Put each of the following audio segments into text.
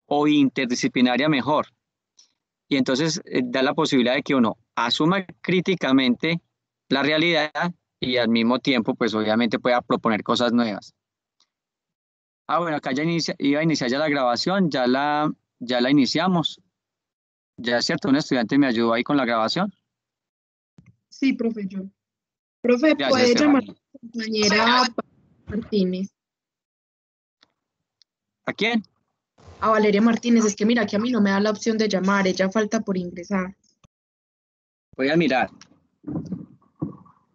o interdisciplinaria mejor. Y entonces da la posibilidad de que uno asuma críticamente la realidad y al mismo tiempo, pues obviamente pueda proponer cosas nuevas. Ah, bueno, acá ya iba a iniciar ya la grabación, ya la iniciamos. Ya es cierto, un estudiante me ayudó ahí con la grabación. Sí, profe, yo. Profe, Gracias, ¿puede llamar a Estefanía. mi compañera Martínez? ¿A quién? A Valeria Martínez, es que mira que a mí no me da la opción de llamar, ella falta por ingresar. Voy a mirar.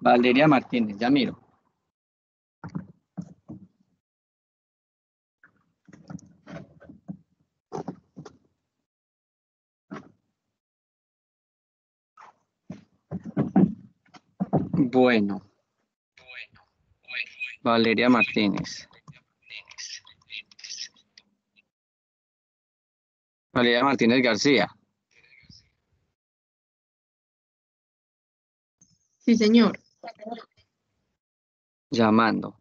Valeria Martínez, ya miro. Bueno, Valeria Martínez. Valeria Martínez García. Sí, señor. Llamando.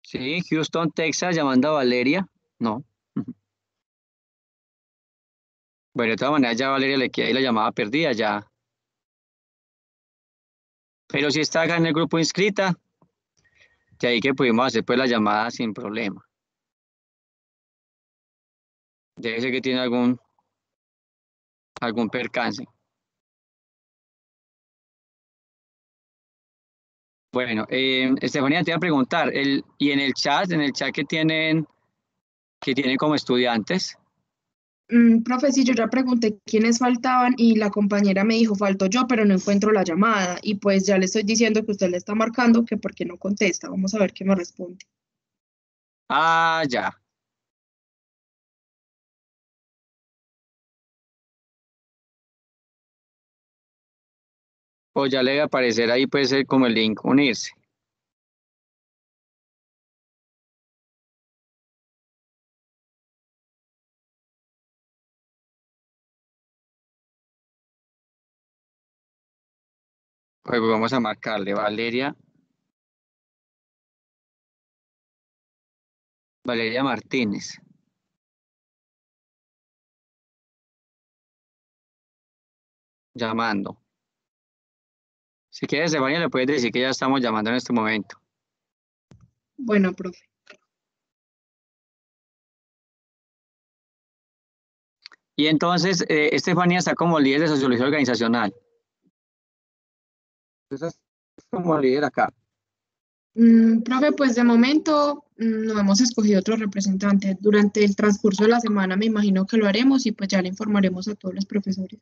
Sí, Houston, Texas, llamando a Valeria. No. Bueno, de todas maneras ya a Valeria le queda ahí la llamada perdida ya. Pero si está acá en el grupo inscrita, de ahí que pudimos hacer pues la llamada sin problema. Debe ser que tiene algún percance. Bueno, Estefanía, te iba a preguntar, y en el chat que tienen como estudiantes, Profe, sí, yo ya pregunté quiénes faltaban y la compañera me dijo, falto yo, pero no encuentro la llamada. Y pues ya le estoy diciendo que usted le está marcando que por qué no contesta. Vamos a ver qué me responde. ah, ya, o ya le debe aparecer ahí pues como el link unirse. Pues vamos a marcarle Valeria Martínez, llamando. Si quieres, Estefanía, le puedes decir que ya estamos llamando en este momento. Bueno, profe. Y entonces, Estefanía está como líder de sociología organizacional. Entonces, es como líder acá. Profe, pues de momento no hemos escogido otro representante. Durante el transcurso de la semana me imagino que lo haremos y pues ya le informaremos a todos los profesores.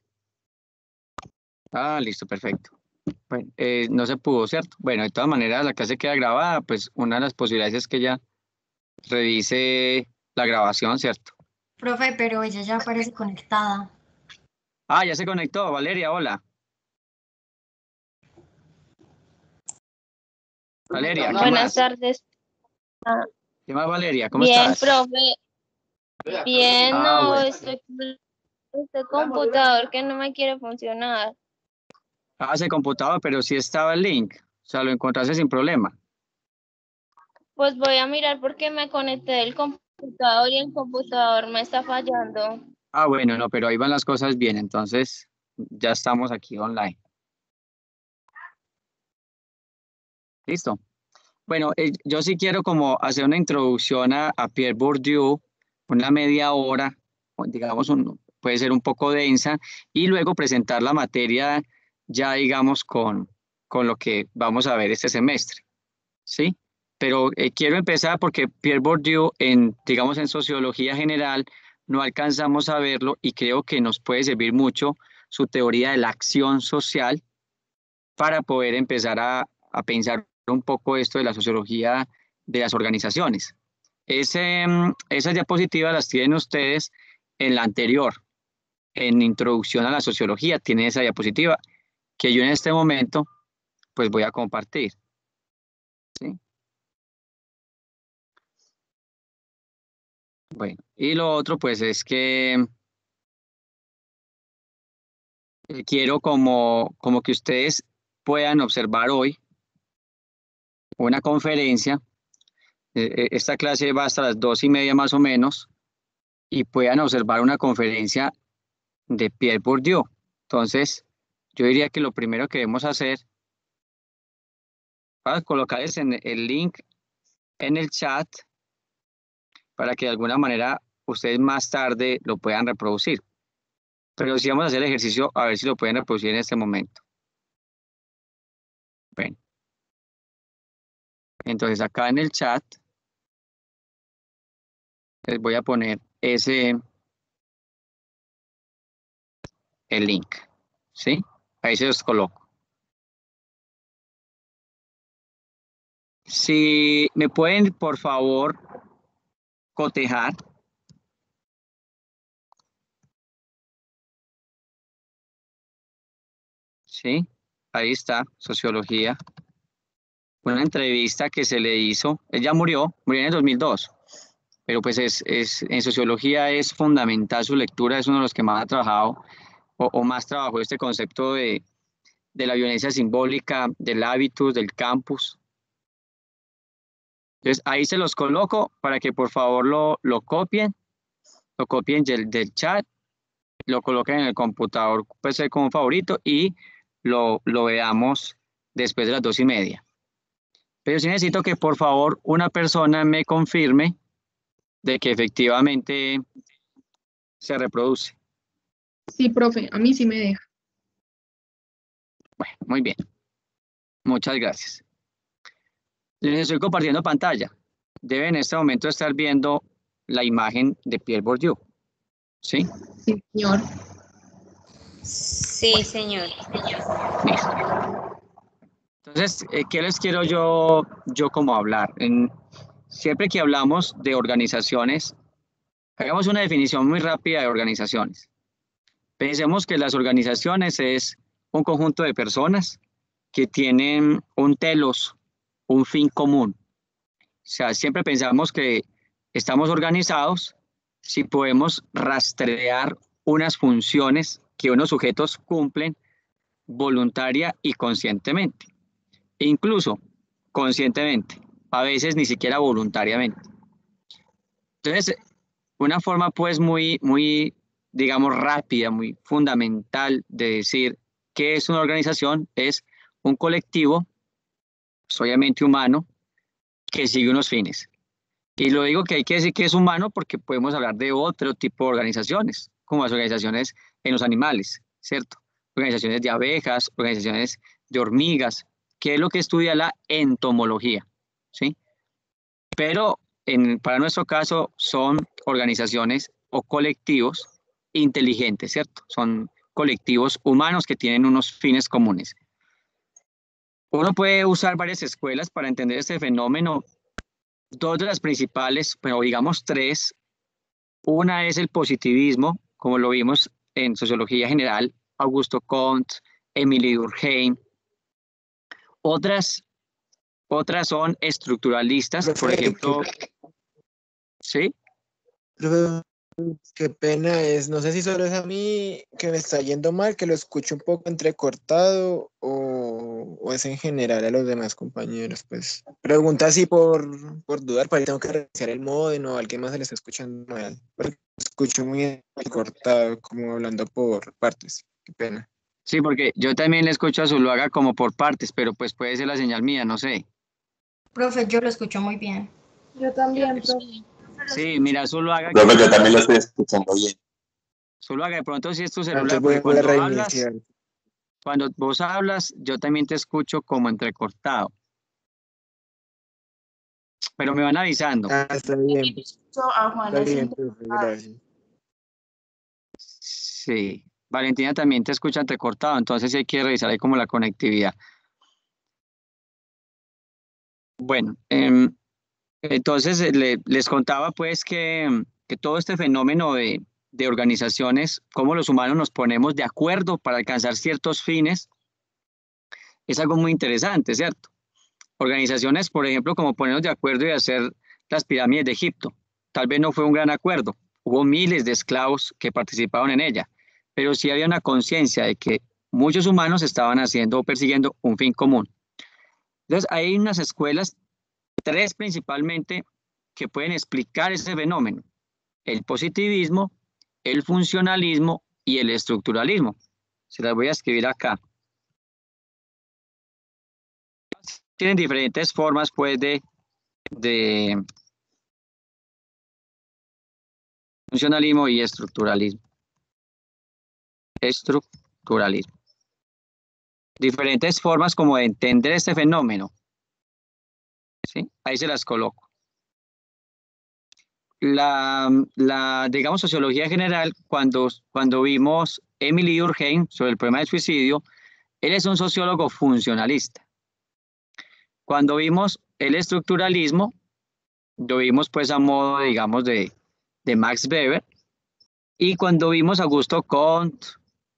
Ah, listo, perfecto. Bueno, no se pudo, ¿cierto? Bueno, de todas maneras, la clase queda grabada, pues una de las posibilidades es que ella revise la grabación, ¿cierto? Profe, pero ella ya aparece conectada. Ah, ya se conectó, Valeria, hola. Valeria, ¿qué Buenas más? tardes. ¿Qué más, Valeria? ¿Cómo Bien, estás? profe. Bien, Ah, no, bueno. este computador que no me quiere funcionar. Ah, ese computador, pero sí estaba el link. O sea, lo encontraste sin problema. Pues voy a mirar porque me conecté del computador y el computador me está fallando. Ah, bueno, no, pero ahí van las cosas bien, entonces ya estamos aquí online. Listo. Bueno, yo sí quiero como hacer una introducción a Pierre Bourdieu, una media hora, o digamos, puede ser un poco densa, y luego presentar la materia ya, digamos, con lo que vamos a ver este semestre, ¿sí? Pero quiero empezar porque Pierre Bourdieu, digamos, en sociología general, no alcanzamos a verlo y creo que nos puede servir mucho su teoría de la acción social para poder empezar a pensar un poco esto de la sociología de las organizaciones. Esas diapositivas las tienen ustedes en la anterior, en Introducción a la Sociología, tiene esa diapositiva que yo en este momento pues voy a compartir. ¿Sí? Bueno, y lo otro pues es que quiero como que ustedes puedan observar hoy una conferencia. Esta clase va hasta las 2:30 más o menos, y puedan observar una conferencia de Pierre Bourdieu. Entonces, yo diría que lo primero que debemos hacer es colocarles el link en el chat para que de alguna manera ustedes más tarde lo puedan reproducir. Pero sí vamos a hacer el ejercicio a ver si lo pueden reproducir en este momento. Bueno. Entonces acá en el chat les voy a poner el link, ¿sí? Ahí se los coloco. Si me pueden, por favor, cotejar. Sí, ahí está, sociología. Una entrevista que se le hizo, ella murió en el 2002, pero pues en sociología es fundamental su lectura, es uno de los que más ha trabajado o más trabajó este concepto de la violencia simbólica, del hábitus, del campus. Entonces ahí se los coloco para que por favor lo copien del chat, lo coloquen en el computador, puede ser como favorito, y lo veamos después de las 2:30. Pero sí necesito que por favor una persona me confirme de que efectivamente se reproduce. Sí, profe, a mí sí me deja. Bueno, muy bien. Muchas gracias. Les estoy compartiendo pantalla. Deben en este momento estar viendo la imagen de Pierre Bourdieu. ¿Sí? Sí, señor. Sí, señor. Listo. Entonces, ¿qué les quiero yo como hablar? Siempre que hablamos de organizaciones, hagamos una definición muy rápida de organizaciones. Pensemos que las organizaciones es un conjunto de personas que tienen un telos, un fin común. O sea, siempre pensamos que estamos organizados si podemos rastrear unas funciones que unos sujetos cumplen voluntaria y conscientemente. E incluso conscientemente, a veces ni siquiera voluntariamente. Entonces, una forma pues muy, digamos, rápida, muy fundamental de decir qué es una organización es un colectivo, obviamente humano, que sigue unos fines. Y lo digo que hay que decir que es humano porque podemos hablar de otro tipo de organizaciones, como las organizaciones en los animales, ¿cierto? Organizaciones de abejas, organizaciones de hormigas, que es lo que estudia la entomología, ¿sí? Pero para nuestro caso son organizaciones o colectivos inteligentes, ¿cierto? Son colectivos humanos que tienen unos fines comunes. Uno puede usar varias escuelas para entender este fenómeno. Dos de las principales, pero digamos tres. Una es el positivismo, como lo vimos en sociología general, Augusto Comte, Emily Durkheim. Otras son estructuralistas, por ejemplo, ¿sí? Qué pena es, no sé si solo es a mí que me está yendo mal, que lo escucho un poco entrecortado o es en general a los demás compañeros. Pues pregunta así por dudar, para que tengo que reiniciar el modem o alguien más se le está escuchando mal, porque escucho muy entrecortado, como hablando por partes. Qué pena. Sí, porque yo también le escucho a Zuluaga como por partes, pero pues puede ser la señal mía, no sé. Profe, yo lo escucho muy bien. Yo también, profe. Sí, mira, Zuluaga. Creo que yo también lo estoy escuchando bien. Zuluaga, de pronto si es tu celular, Entonces porque voy a cuando hablas, reiniciar. cuando vos hablas, yo también te escucho como entrecortado. Pero me van avisando. Ah, está bien. A Juana Está bien, sí. profe, gracias. Sí, Valentina también te escucha entrecortado, entonces sí hay que revisar ahí como la conectividad. Bueno, entonces les contaba pues que todo este fenómeno de organizaciones, cómo los humanos nos ponemos de acuerdo para alcanzar ciertos fines, es algo muy interesante, ¿cierto? Organizaciones, por ejemplo, como ponernos de acuerdo y hacer las pirámides de Egipto. Tal vez no fue un gran acuerdo, hubo miles de esclavos que participaron en ella, pero sí había una conciencia de que muchos humanos estaban haciendo o persiguiendo un fin común. Entonces, hay unas escuelas, 3 principalmente, que pueden explicar ese fenómeno: el positivismo, el funcionalismo y el estructuralismo. Se las voy a escribir acá. Tienen diferentes formas, pues, de funcionalismo y estructuralismo. Estructuralismo. Diferentes formas como de entender este fenómeno. ¿Sí? Ahí se las coloco. Digamos, sociología general, cuando vimos Emile Durkheim sobre el problema del suicidio, él es un sociólogo funcionalista. Cuando vimos el estructuralismo, lo vimos pues a modo, digamos, de Max Weber. Y cuando vimos a Augusto Comte,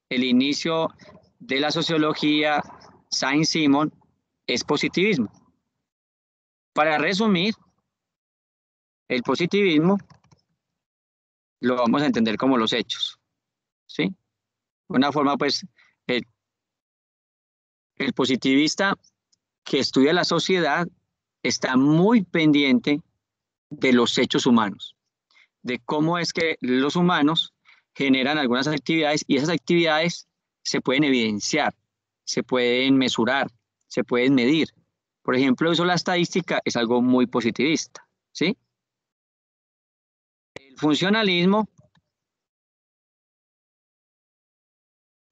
el inicio de la sociología, Saint-Simon, es positivismo. Para resumir, el positivismo lo vamos a entender como los hechos, ¿sí? Una forma, pues, el positivista que estudia la sociedad está muy pendiente de los hechos humanos, de cómo es que los humanos generan algunas actividades y esas actividades se pueden evidenciar, se pueden mesurar, se pueden medir. Por ejemplo, eso la estadística es algo muy positivista, ¿sí? El funcionalismo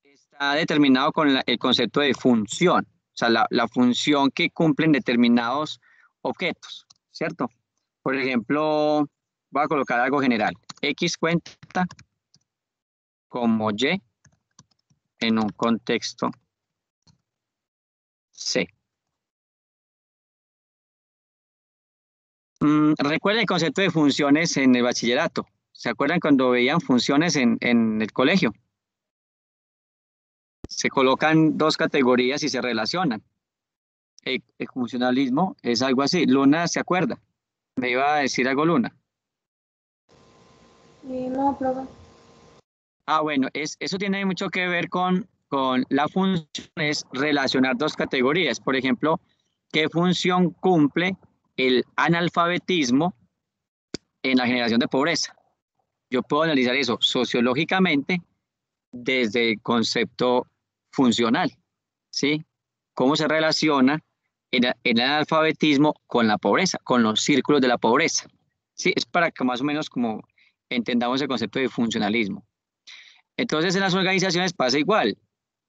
está determinado con el concepto de función, o sea, la función que cumplen determinados objetos, ¿cierto? Por ejemplo, voy a colocar algo general. X cuenta como Y en un contexto C. Recuerden el concepto de funciones en el bachillerato. ¿Se acuerdan cuando veían funciones en el colegio? Se colocan 2 categorías y se relacionan. El funcionalismo es algo así. Luna, ¿se acuerda? Me iba a decir algo, Luna. No, profe. Bueno, eso tiene mucho que ver con la función, es relacionar 2 categorías. Por ejemplo, ¿qué función cumple el analfabetismo en la generación de pobreza? Yo puedo analizar eso sociológicamente desde el concepto funcional, ¿sí? ¿Cómo se relaciona el analfabetismo con la pobreza, con los círculos de la pobreza? ¿Sí? Es para que más o menos como entendamos el concepto de funcionalismo. Entonces, en las organizaciones pasa igual.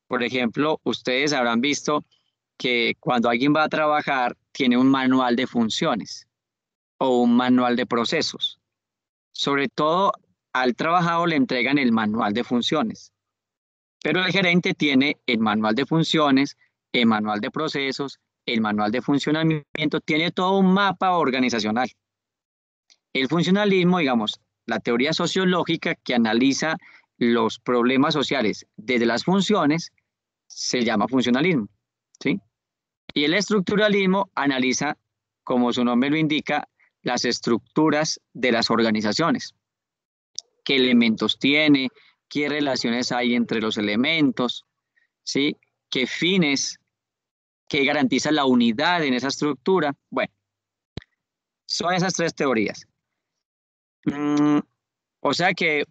Por ejemplo, ustedes habrán visto que cuando alguien va a trabajar tiene un manual de funciones o un manual de procesos. Sobre todo al trabajador le entregan el manual de funciones, pero el gerente tiene el manual de funciones, el manual de procesos, el manual de funcionamiento, tiene todo un mapa organizacional. El funcionalismo, digamos, la teoría sociológica que analiza los problemas sociales desde las funciones, se llama funcionalismo, ¿sí? Y el estructuralismo analiza, como su nombre lo indica, las estructuras de las organizaciones. ¿Qué elementos tiene? ¿Qué relaciones hay entre los elementos? ¿Sí? ¿Qué fines? ¿Qué garantiza la unidad en esa estructura? Bueno, son esas 3 teorías. O sea que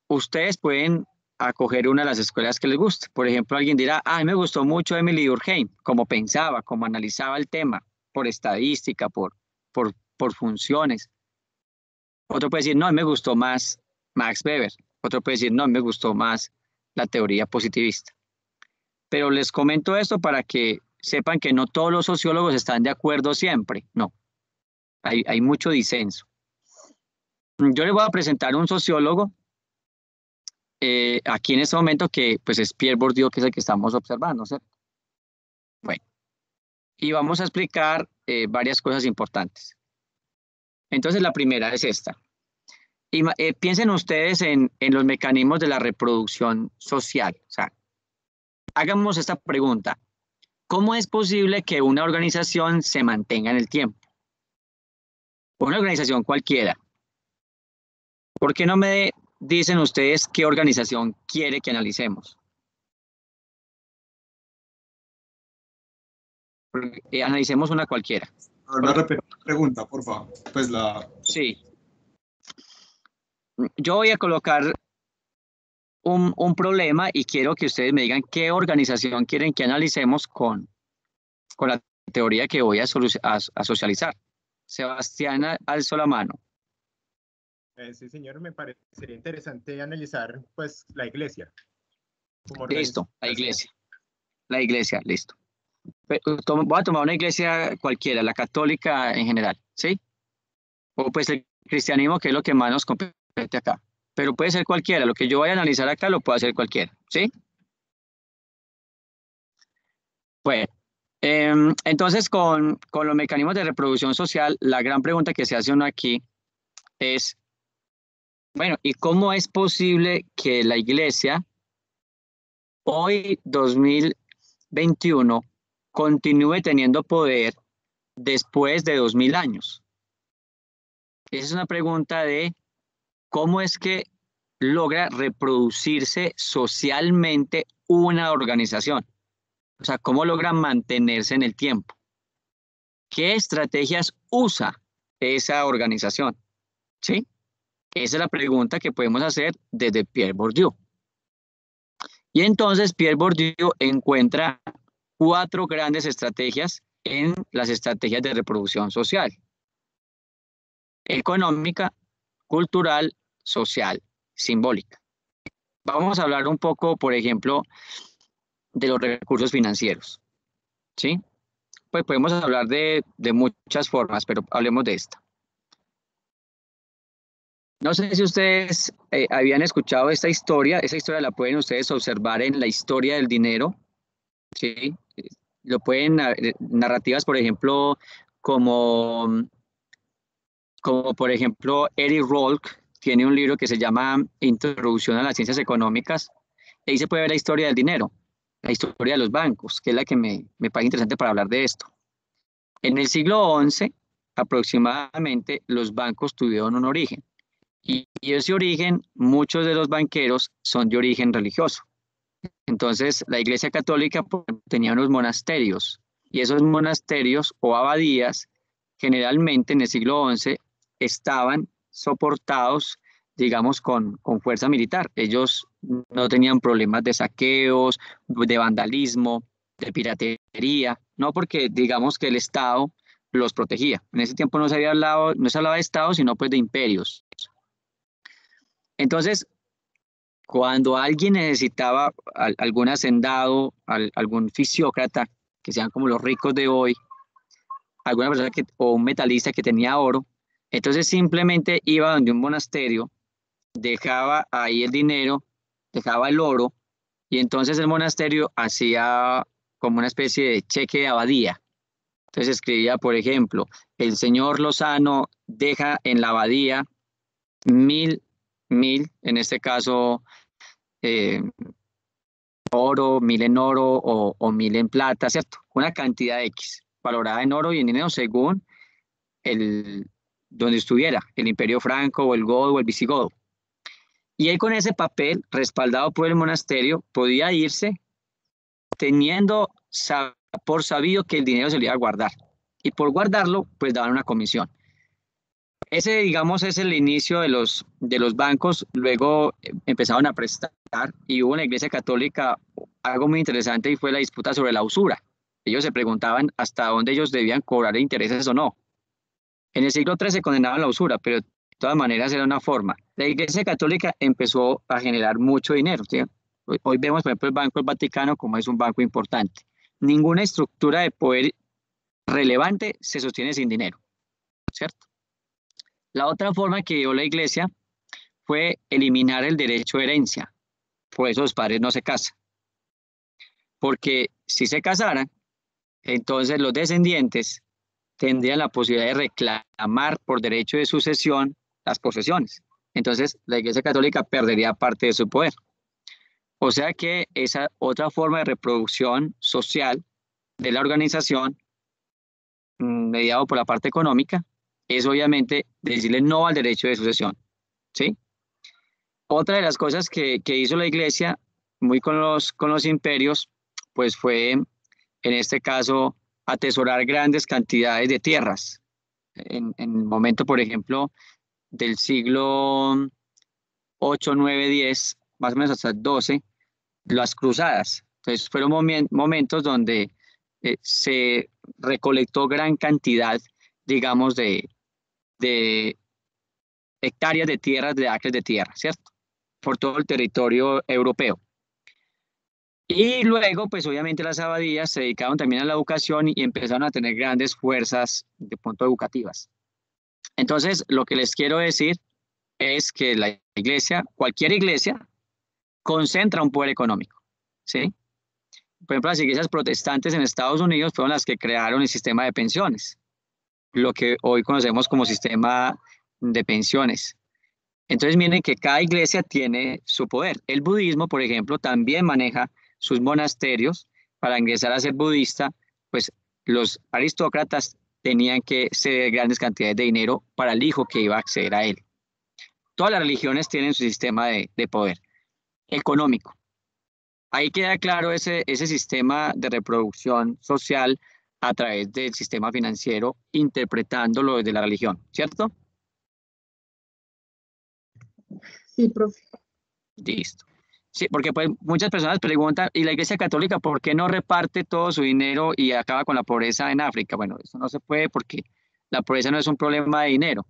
ustedes pueden acoger una de las escuelas que les guste. Por ejemplo, alguien dirá, a mí me gustó mucho Emile Durkheim, cómo pensaba, cómo analizaba el tema, por estadística, por funciones. Otro puede decir, no, me gustó más Max Weber. Otro puede decir, no, me gustó más la teoría positivista. Pero les comento esto para que sepan que no todos los sociólogos están de acuerdo siempre. No, hay mucho disenso. Yo les voy a presentar un sociólogo aquí en este momento que pues es Pierre Bourdieu, que es el que estamos observando, ¿cierto? Bueno, y vamos a explicar varias cosas importantes. Entonces la primera es esta. Piensen ustedes en los mecanismos de la reproducción social. O sea, hagamos esta pregunta. ¿Cómo es posible que una organización se mantenga en el tiempo? Una organización cualquiera. ¿Por qué no me dicen ustedes qué organización quiere que analicemos? Analicemos una cualquiera. Ahora repito la pregunta, por favor. Pues la... Sí. Yo voy a colocar un problema y quiero que ustedes me digan qué organización quieren que analicemos con la teoría que voy a socializar. Sebastián alzó la mano. Sí, señor, me parecería interesante analizar pues la iglesia. Listo, la iglesia. La iglesia, listo. Voy a tomar una iglesia cualquiera, la católica en general, ¿sí? O pues el cristianismo, que es lo que más nos compete acá. Pero puede ser cualquiera, lo que yo voy a analizar acá lo puede hacer cualquiera, ¿sí? Bueno, entonces con los mecanismos de reproducción social, la gran pregunta que se hace uno aquí es, bueno, ¿y cómo es posible que la iglesia hoy, 2021, continúe teniendo poder después de 2000 años? Esa es una pregunta de cómo es que logra reproducirse socialmente una organización. O sea, cómo logra mantenerse en el tiempo. ¿Qué estrategias usa esa organización? ¿Sí? Esa es la pregunta que podemos hacer desde Pierre Bourdieu. Y entonces Pierre Bourdieu encuentra 4 grandes estrategias en las estrategias de reproducción social: económica, cultural, social, simbólica. Vamos a hablar un poco, por ejemplo, de los recursos financieros, ¿sí? Pues podemos hablar de muchas formas, pero hablemos de esta. No sé si ustedes habían escuchado esta historia. Esa historia la pueden ustedes observar en La historia del dinero, ¿sí? Lo pueden, narrativas, por ejemplo, como por ejemplo, Eric Rolk tiene un libro que se llama Introducción a las Ciencias Económicas. Ahí se puede ver la historia del dinero, la historia de los bancos, que es la que me parece interesante para hablar de esto. En el siglo XI, aproximadamente, los bancos tuvieron un origen. Y ese origen, muchos de los banqueros son de origen religioso. Entonces, la Iglesia Católica tenía unos monasterios. Y esos monasterios o abadías, generalmente en el siglo XI, estaban soportados, digamos, con fuerza militar. Ellos no tenían problemas de saqueos, de vandalismo, de piratería, no porque digamos que el Estado los protegía. En ese tiempo no se hablaba de Estado, sino pues de imperios. Entonces, cuando alguien necesitaba algún hacendado, algún fisiócrata, que sean como los ricos de hoy, alguna persona o un metalista que tenía oro, entonces simplemente iba donde un monasterio, dejaba ahí el dinero, dejaba el oro, y entonces el monasterio hacía como una especie de cheque de abadía. Entonces escribía, por ejemplo, el señor Lozano deja en la abadía 1000, en este caso, oro, 1000 en oro o 1000 en plata, ¿cierto? Una cantidad X, valorada en oro y en dinero según donde estuviera, el Imperio Franco o el Godo o el Visigodo. Y él con ese papel, respaldado por el monasterio, podía irse teniendo por sabido que el dinero se le iba a guardar. Y por guardarlo, pues daban una comisión. Ese, digamos, es el inicio de los bancos. Luego empezaron a prestar y hubo en la Iglesia Católica algo muy interesante y fue la disputa sobre la usura. Ellos se preguntaban hasta dónde ellos debían cobrar intereses o no. En el siglo III se condenaba la usura, pero de todas maneras era una forma. La Iglesia Católica empezó a generar mucho dinero, ¿sí? Hoy vemos, por ejemplo, el Banco del Vaticano como es un banco importante. Ninguna estructura de poder relevante se sostiene sin dinero, ¿cierto? La otra forma que dio la Iglesia fue eliminar el derecho de herencia. Por eso los padres no se casan. Porque si se casaran, entonces los descendientes tendrían la posibilidad de reclamar por derecho de sucesión las posesiones. Entonces la Iglesia Católica perdería parte de su poder. O sea que esa otra forma de reproducción social de la organización, mediado por la parte económica, es obviamente decirle no al derecho de sucesión, ¿sí? Otra de las cosas que hizo la iglesia, muy con los imperios, pues fue, en este caso, atesorar grandes cantidades de tierras. En el momento, por ejemplo, del siglo 8, 9, 10, más o menos hasta el 12, las cruzadas. Entonces, fueron momentos donde se recolectó gran cantidad, digamos, de hectáreas de tierras, de acres de tierra, ¿cierto? Por todo el territorio europeo. Y luego, pues obviamente las abadías se dedicaron también a la educación y empezaron a tener grandes fuerzas de punto educativas. Entonces, lo que les quiero decir es que la iglesia, cualquier iglesia, concentra un poder económico, ¿sí? Por ejemplo, las iglesias protestantes en Estados Unidos fueron las que crearon el sistema de pensiones, lo que hoy conocemos como sistema de pensiones. Entonces, miren que cada iglesia tiene su poder. El budismo, por ejemplo, también maneja sus monasterios. Para ingresar a ser budista, pues los aristócratas tenían que ceder grandes cantidades de dinero para el hijo que iba a acceder a él. Todas las religiones tienen su sistema de poder económico. Ahí queda claro ese sistema de reproducción social a través del sistema financiero, interpretándolo desde la religión, ¿cierto? Sí, profe. Listo. Sí, porque pues muchas personas preguntan, ¿y la Iglesia Católica por qué no reparte todo su dinero y acaba con la pobreza en África? Bueno, eso no se puede porque la pobreza no es un problema de dinero,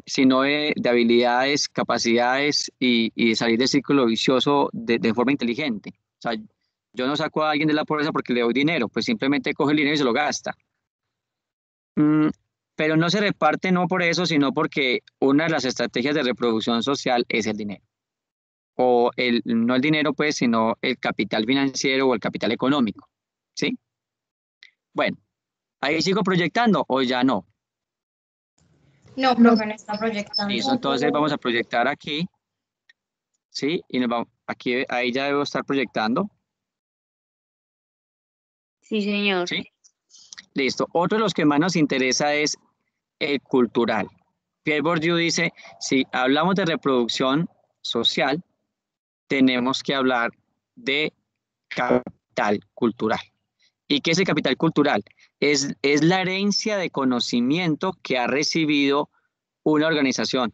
sino de habilidades, capacidades y de salir del círculo vicioso de forma inteligente. O sea, yo no saco a alguien de la pobreza porque le doy dinero, pues simplemente coge el dinero y se lo gasta. Mm, pero no se reparte no por eso, sino porque una de las estrategias de reproducción social es el dinero. O no el dinero, pues, sino el capital financiero o el capital económico. ¿Sí? Bueno, ahí sigo proyectando o ya no. No, profe, no está proyectando. Listo, entonces vamos a proyectar aquí. ¿Sí? Y nos vamos, aquí, ahí ya debo estar proyectando. Sí, señor. ¿Sí? Listo. Otro de los que más nos interesa es el cultural. Pierre Bourdieu dice, si hablamos de reproducción social, tenemos que hablar de capital cultural. ¿Y qué es el capital cultural? Es la herencia de conocimiento que ha recibido una organización.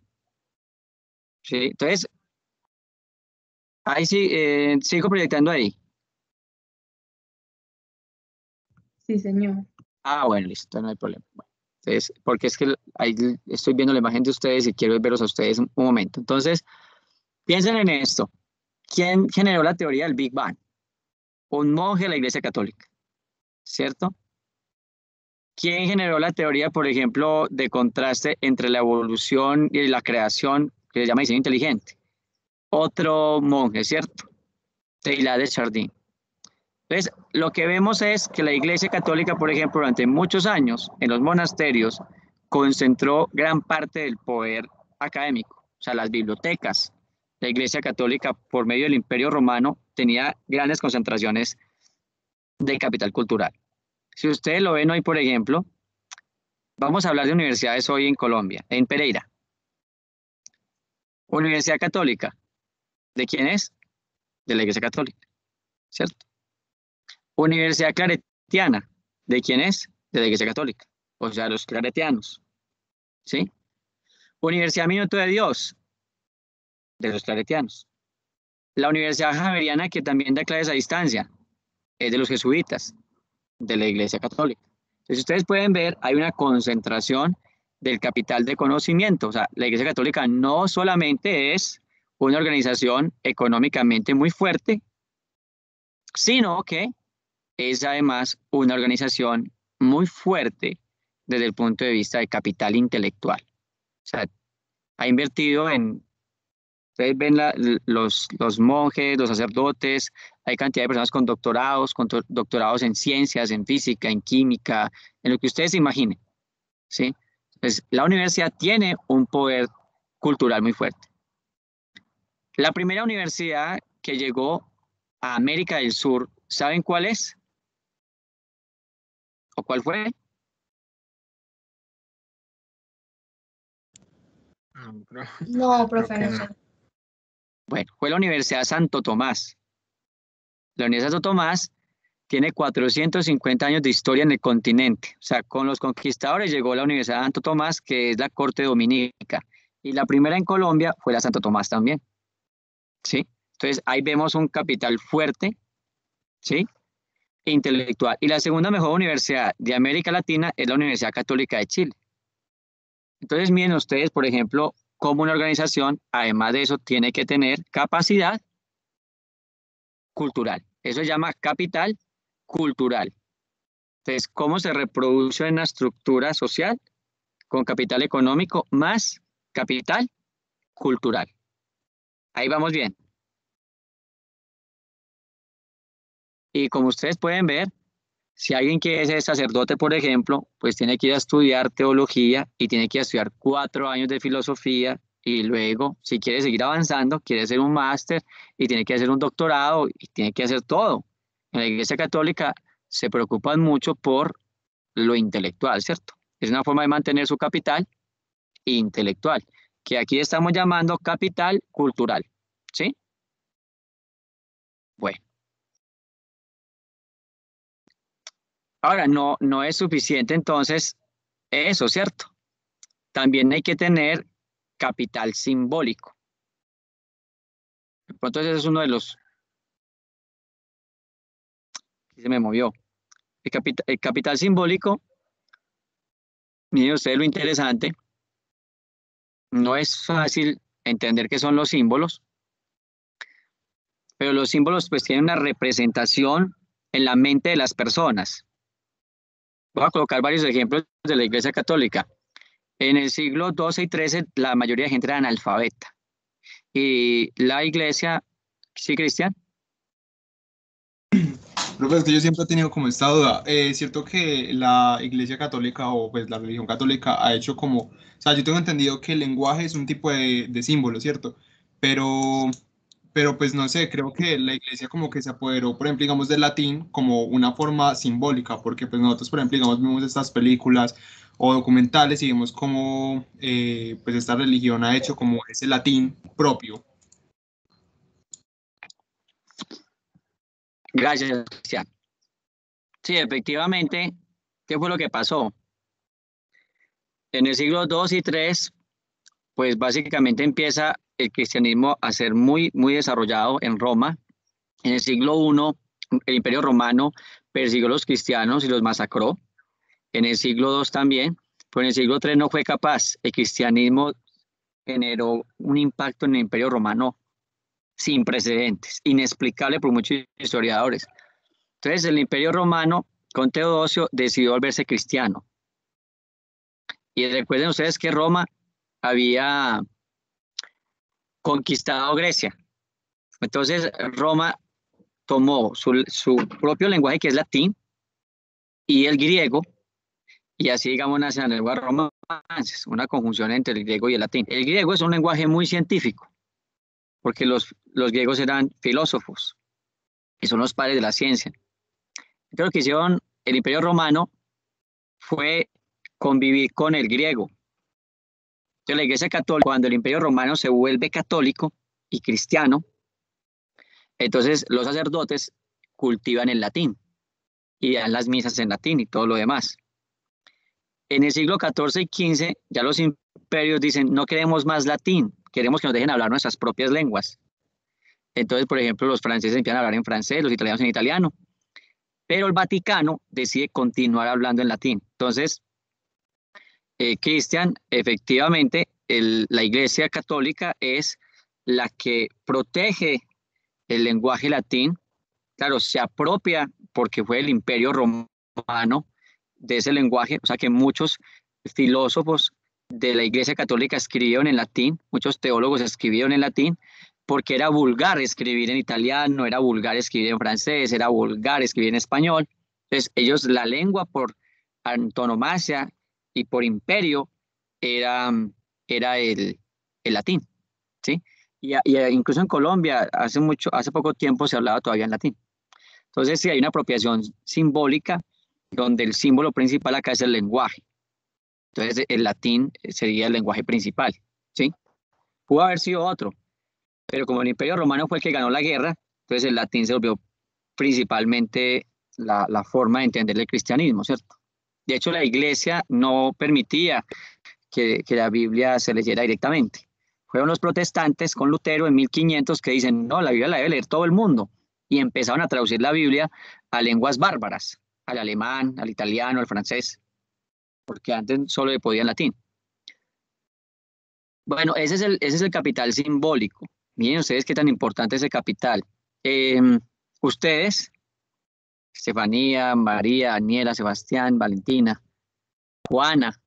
¿Sí? Entonces, ahí sí, sigo proyectando ahí. Sí, señor. Ah, bueno, listo, no hay problema. Bueno, entonces, porque es que ahí estoy viendo la imagen de ustedes y quiero verlos a ustedes un momento. Entonces, piensen en esto. ¿Quién generó la teoría del Big Bang? Un monje de la Iglesia Católica, ¿cierto? ¿Quién generó la teoría, por ejemplo, de contraste entre la evolución y la creación, que se llama diseño inteligente? Otro monje, ¿cierto? Teilhard de Chardin. Entonces, lo que vemos es que la Iglesia Católica, por ejemplo, durante muchos años en los monasterios concentró gran parte del poder académico, o sea, las bibliotecas. La Iglesia Católica, por medio del Imperio Romano, tenía grandes concentraciones de capital cultural. Si ustedes lo ven hoy, por ejemplo, vamos a hablar de universidades hoy en Colombia, en Pereira. Universidad Católica, ¿de quién es? De la Iglesia Católica, ¿cierto? Universidad Claretiana, ¿de quién es? De la Iglesia Católica, o sea, los claretianos, ¿sí? Universidad Minuto de Dios, de los claretianos. La Universidad Javeriana, que también da clases a distancia, es de los jesuitas, de la Iglesia Católica. Entonces, ustedes pueden ver, hay una concentración del capital de conocimiento. O sea, la Iglesia Católica no solamente es una organización económicamente muy fuerte, sino que es además una organización muy fuerte desde el punto de vista de capital intelectual. O sea, ha invertido en, ustedes ven los monjes, los sacerdotes, hay cantidad de personas con doctorados en ciencias, en física, en química, en lo que ustedes se imaginen, ¿sí? Entonces, la universidad tiene un poder cultural muy fuerte. La primera universidad que llegó a América del Sur, ¿saben cuál es? ¿O cuál fue? No, pero No, profe, creo no que sé. no. Bueno, fue la Universidad Santo Tomás. La Universidad Santo Tomás tiene 450 años de historia en el continente. O sea, con los conquistadores llegó la Universidad Santo Tomás, que es la corte dominica. Y la primera en Colombia fue la Santo Tomás también. ¿Sí? Entonces, ahí vemos un capital fuerte, ¿sí? Intelectual. Y la segunda mejor universidad de América Latina es la Universidad Católica de Chile. Entonces, miren ustedes, por ejemplo, cómo una organización, además de eso, tiene que tener capacidad cultural. Eso se llama capital cultural. Entonces, ¿cómo se reproduce en la estructura social? Con capital económico más capital cultural. Ahí vamos bien. Y como ustedes pueden ver, si alguien quiere ser sacerdote, por ejemplo, pues tiene que ir a estudiar teología y tiene que ir a estudiar 4 años de filosofía y luego, si quiere seguir avanzando, quiere hacer un máster y tiene que hacer un doctorado y tiene que hacer todo. En la Iglesia Católica se preocupan mucho por lo intelectual, ¿cierto? Es una forma de mantener su capital intelectual, que aquí estamos llamando capital cultural, ¿sí? Bueno, ahora no es suficiente entonces eso, ¿cierto? También hay que tener capital simbólico. De pronto ese es uno de los que se me movió. El capital simbólico, miren ustedes lo interesante, no es fácil entender qué son los símbolos, pero los símbolos pues tienen una representación en la mente de las personas. Voy a colocar varios ejemplos de la Iglesia Católica. En el siglo XII y XIII la mayoría de gente era analfabeta. Y la Iglesia, ¿sí, Cristian? Profe, es que yo siempre he tenido como esta duda. Es cierto que la Iglesia Católica o pues la religión católica ha hecho como, o sea, yo tengo entendido que el lenguaje es un tipo de símbolo, ¿cierto? Pero, pero pues no sé, creo que la Iglesia como que se apoderó, por ejemplo, digamos, del latín como una forma simbólica, porque pues nosotros, por ejemplo, digamos, vimos estas películas o documentales y vemos cómo pues esta religión ha hecho como ese latín propio. Gracias, Cristian. Sí, efectivamente, ¿qué fue lo que pasó? En el siglo II y III, pues básicamente empieza el cristianismo a ser muy desarrollado en Roma. En el siglo I, el Imperio Romano persiguió a los cristianos y los masacró. En el siglo II también, pero en el siglo III no fue capaz. El cristianismo generó un impacto en el Imperio Romano sin precedentes, inexplicable por muchos historiadores. Entonces, el Imperio Romano, con Teodosio, decidió volverse cristiano. Y recuerden ustedes que Roma había conquistado Grecia. Entonces, Roma tomó su propio lenguaje, que es latín, y el griego, y así, digamos, nace la lengua romances, una conjunción entre el griego y el latín. El griego es un lenguaje muy científico, porque los griegos eran filósofos, y son los padres de la ciencia. Entonces, lo que hicieron el Imperio Romano fue convivir con el griego. Entonces, la Iglesia Católica, cuando el Imperio Romano se vuelve católico y cristiano, entonces los sacerdotes cultivan el latín y dan las misas en latín y todo lo demás. En el siglo XIV y XV, ya los imperios dicen, no queremos más latín, queremos que nos dejen hablar nuestras propias lenguas. Entonces, por ejemplo, los franceses empiezan a hablar en francés, los italianos en italiano, pero el Vaticano decide continuar hablando en latín. Entonces, Cristian, efectivamente, la Iglesia Católica es la que protege el lenguaje latín. Claro, se apropia porque fue el Imperio Romano de ese lenguaje, o sea que muchos filósofos de la Iglesia Católica escribieron en latín, muchos teólogos escribieron en latín, porque era vulgar escribir en italiano, era vulgar escribir en francés, era vulgar escribir en español. Entonces, ellos, la lengua por antonomasia y por imperio era el latín, ¿sí? Y incluso en Colombia, hace poco tiempo se hablaba todavía en latín. Entonces, sí hay una apropiación simbólica donde el símbolo principal acá es el lenguaje. Entonces, el latín sería el lenguaje principal, ¿sí? Pudo haber sido otro, pero como el Imperio Romano fue el que ganó la guerra, entonces el latín se volvió principalmente la forma de entender el cristianismo, ¿cierto? De hecho, la iglesia no permitía que la Biblia se leyera directamente. Fueron los protestantes con Lutero en 1500 que dicen, no, la Biblia la debe leer todo el mundo. Y empezaron a traducir la Biblia a lenguas bárbaras, al alemán, al italiano, al francés, porque antes solo le podían latín. Bueno, ese es el capital simbólico. Miren ustedes qué tan importante es el capital. Ustedes, Estefanía, María, Daniela, Sebastián, Valentina, Juana,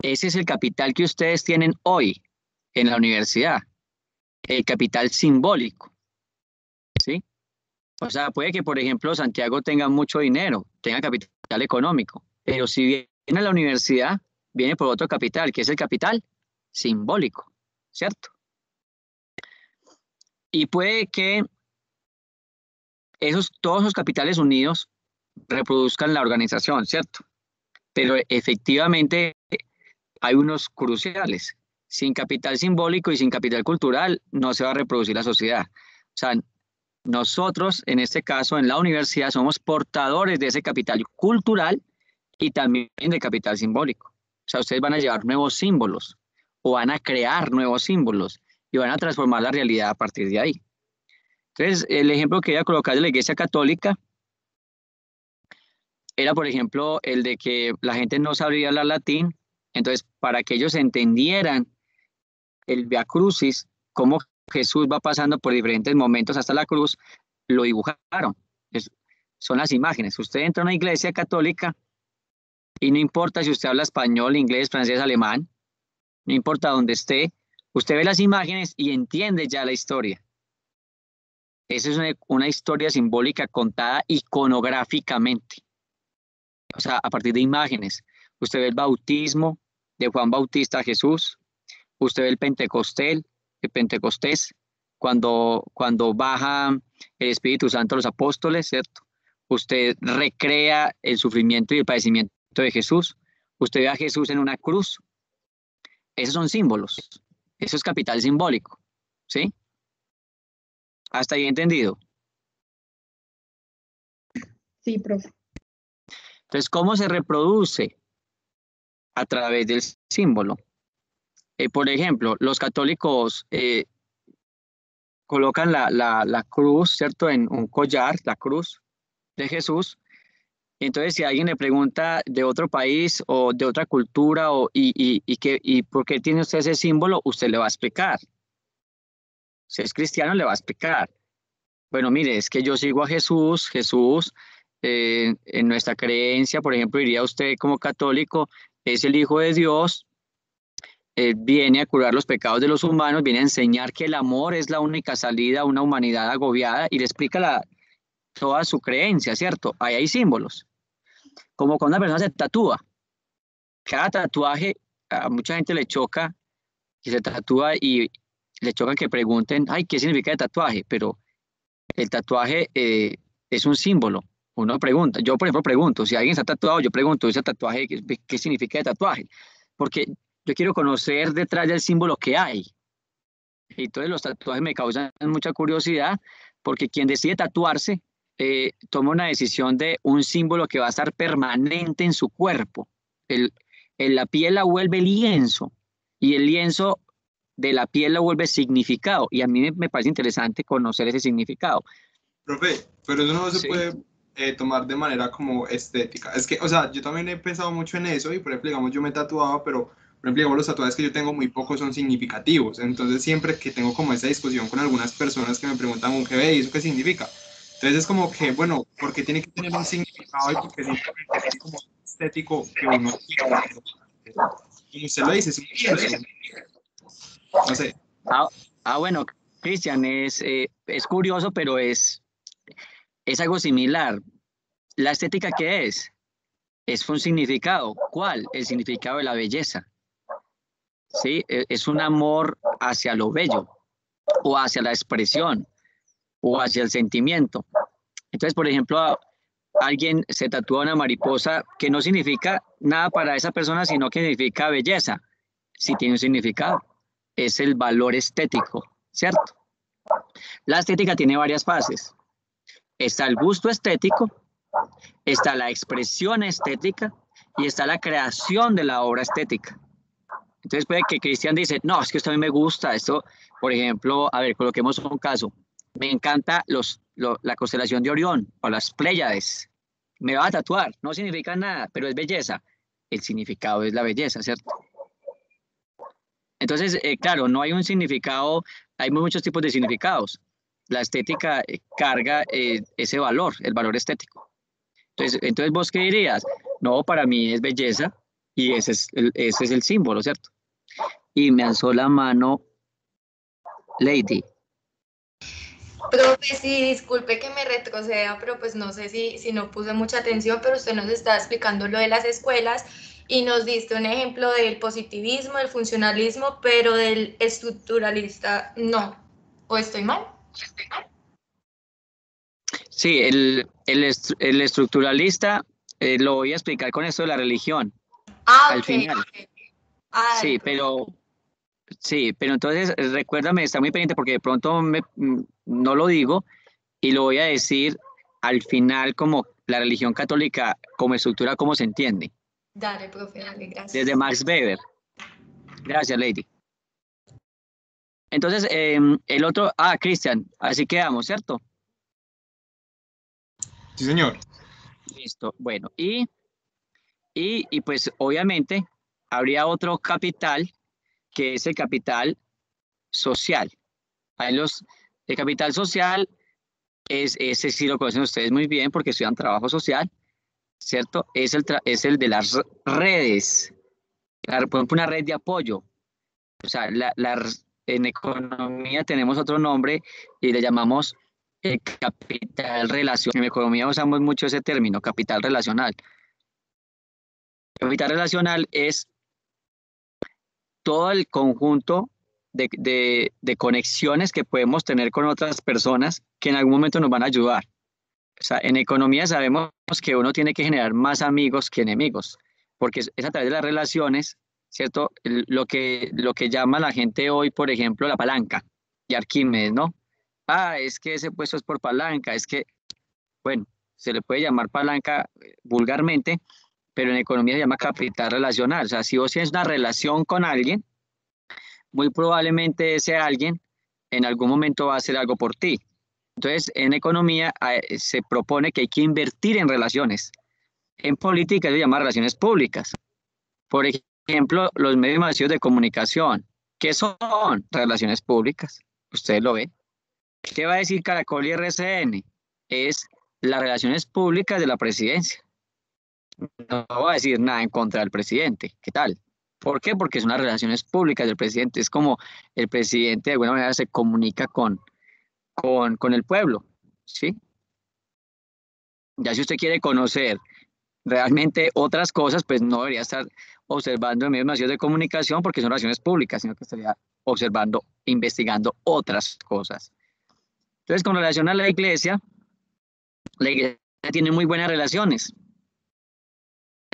ese es el capital que ustedes tienen hoy en la universidad, el capital simbólico, ¿sí? O sea, puede que, por ejemplo, Santiago tenga mucho dinero, tenga capital económico, pero si viene a la universidad, viene por otro capital, que es el capital simbólico, ¿cierto? Y puede que todos esos capitales unidos reproduzcan la organización, ¿cierto? Pero efectivamente hay unos cruciales. Sin capital simbólico y sin capital cultural no se va a reproducir la sociedad. O sea, nosotros, en este caso, en la universidad, somos portadores de ese capital cultural y también de capital simbólico. O sea, ustedes van a llevar nuevos símbolos o van a crear nuevos símbolos y van a transformar la realidad a partir de ahí. Entonces, el ejemplo que voy a colocar de la Iglesia Católica era, por ejemplo, el de que la gente no sabría hablar latín. Entonces, para que ellos entendieran el Via Crucis, cómo Jesús va pasando por diferentes momentos hasta la cruz, lo dibujaron. Son las imágenes. Usted entra a una iglesia católica y no importa si usted habla español, inglés, francés, alemán, no importa dónde esté, usted ve las imágenes y entiende ya la historia. Esa es una historia simbólica contada iconográficamente. O sea, a partir de imágenes. Usted ve el bautismo de Juan Bautista a Jesús. Usted ve el Pentecostés, cuando baja el Espíritu Santo a los apóstoles, ¿cierto? Usted recrea el sufrimiento y el padecimiento de Jesús. Usted ve a Jesús en una cruz. Esos son símbolos. Eso es capital simbólico, ¿sí? ¿Hasta ahí entendido? Sí, profe. Entonces, ¿cómo se reproduce? A través del símbolo. Por ejemplo, los católicos colocan la cruz, ¿cierto? En un collar, la cruz de Jesús. Entonces, si alguien le pregunta de otro país o de otra cultura y por qué tiene usted ese símbolo, usted le va a explicar. Si es cristiano, le va a explicar. Bueno, mire, es que yo sigo a Jesús. Jesús, en nuestra creencia, por ejemplo, diría usted como católico, es el Hijo de Dios. Viene a curar los pecados de los humanos, viene a enseñar que el amor es la única salida a una humanidad agobiada y le explica toda su creencia, ¿cierto? Ahí hay símbolos. Como cuando una persona se tatúa. Cada tatuaje a mucha gente le choca que se tatúa y le choca que pregunten, ay, ¿qué significa el tatuaje? Pero el tatuaje es un símbolo. Uno pregunta, yo por ejemplo pregunto, si alguien está tatuado, yo pregunto, ¿ese tatuaje qué significa el tatuaje? Porque yo quiero conocer detrás del símbolo que hay. Y entonces los tatuajes me causan mucha curiosidad porque quien decide tatuarse toma una decisión de un símbolo que va a estar permanente en su cuerpo. La piel la vuelve lienzo y el lienzo de la piel lo vuelve significado. Y a mí me parece interesante conocer ese significado. Profe, pero eso no se Sí. puede tomar de manera como estética. Es que, o sea, yo también he pensado mucho en eso y, por ejemplo, digamos, yo me he tatuado, pero, por ejemplo, digamos, los tatuajes que yo tengo muy pocos son significativos. Entonces, siempre que tengo como esa discusión con algunas personas que me preguntan, ¿qué ve? ¿Y eso qué significa? Entonces, es como que, bueno, ¿por qué tiene que tener un significado y porque simplemente es como estético que uno quiere? Como usted lo dice, es un lienzo. No sé. Bueno, Cristian, es curioso, pero es algo similar. ¿La estética qué es? Es un significado. ¿Cuál? El significado de la belleza. ¿Sí? Es un amor hacia lo bello, o hacia la expresión, o hacia el sentimiento. Entonces, por ejemplo, alguien se tatúa una mariposa que no significa nada para esa persona, sino que significa belleza. sí tiene un significado. Es el valor estético, ¿cierto? La estética tiene varias fases. Está el gusto estético, está la expresión estética y está la creación de la obra estética. Entonces puede que Cristian dice, no, es que esto a mí me gusta, esto, por ejemplo, a ver, coloquemos un caso. Me encanta la constelación de Orión o las Pléyades. Me va a tatuar, no significa nada, pero es belleza. El significado es la belleza, ¿cierto? Entonces, claro, no hay un significado, hay muchos tipos de significados. La estética carga ese valor, el valor estético. Entonces, ¿vos qué dirías? No, para mí es belleza y ese es el símbolo, ¿cierto? Y me alzó la mano Lady. Profe, sí, disculpe que me retroceda, pero pues no sé si no puse mucha atención, pero usted nos está explicando lo de las escuelas y nos diste un ejemplo del positivismo, del funcionalismo, pero del estructuralista no. ¿O estoy mal? Sí, el estructuralista lo voy a explicar con esto de la religión al Ok. final. Ah, dale, Sí, pero entonces recuérdame, está muy pendiente porque de pronto no lo digo y lo voy a decir al final como la religión católica como estructura, cómo se entiende, dale, profe, dale, desde gracias. Max Weber. Gracias, Lady. Entonces, el otro, Cristian, así quedamos, ¿cierto? Sí, señor. Listo, bueno, y pues obviamente habría otro capital que es el capital social. El capital social ese sí lo conocen ustedes muy bien porque estudian trabajo social, ¿cierto? Es el de las redes, por ejemplo, una red de apoyo. O sea, en economía tenemos otro nombre y le llamamos capital relacional. En economía usamos mucho ese término, capital relacional. Capital relacional es todo el conjunto de conexiones que podemos tener con otras personas que en algún momento nos van a ayudar. O sea, en economía sabemos que uno tiene que generar más amigos que enemigos, porque es a través de las relaciones, ¿cierto? Lo que llama la gente hoy, por ejemplo, la palanca y Arquímedes, ¿no? Es que ese puesto es por palanca, es que, bueno, se le puede llamar palanca vulgarmente, pero en economía se llama capital relacional. O sea, si vos tienes una relación con alguien, muy probablemente ese alguien en algún momento va a hacer algo por ti. Entonces, en economía se propone que hay que invertir en relaciones. En política se llama relaciones públicas. Por ejemplo, los medios masivos de comunicación. ¿Qué son relaciones públicas? Ustedes lo ven. ¿Qué va a decir Caracol y RCN? Es las relaciones públicas de la presidencia. No va a decir nada en contra del presidente. ¿Qué tal? ¿Por qué? Porque son las relaciones públicas del presidente. Es como el presidente de alguna manera se comunica con el pueblo, ¿sí? Ya si usted quiere conocer realmente otras cosas, pues no debería estar observando en medios masivos de comunicación porque son relaciones públicas, sino que estaría observando, investigando otras cosas. Entonces, con relación a la iglesia tiene muy buenas relaciones.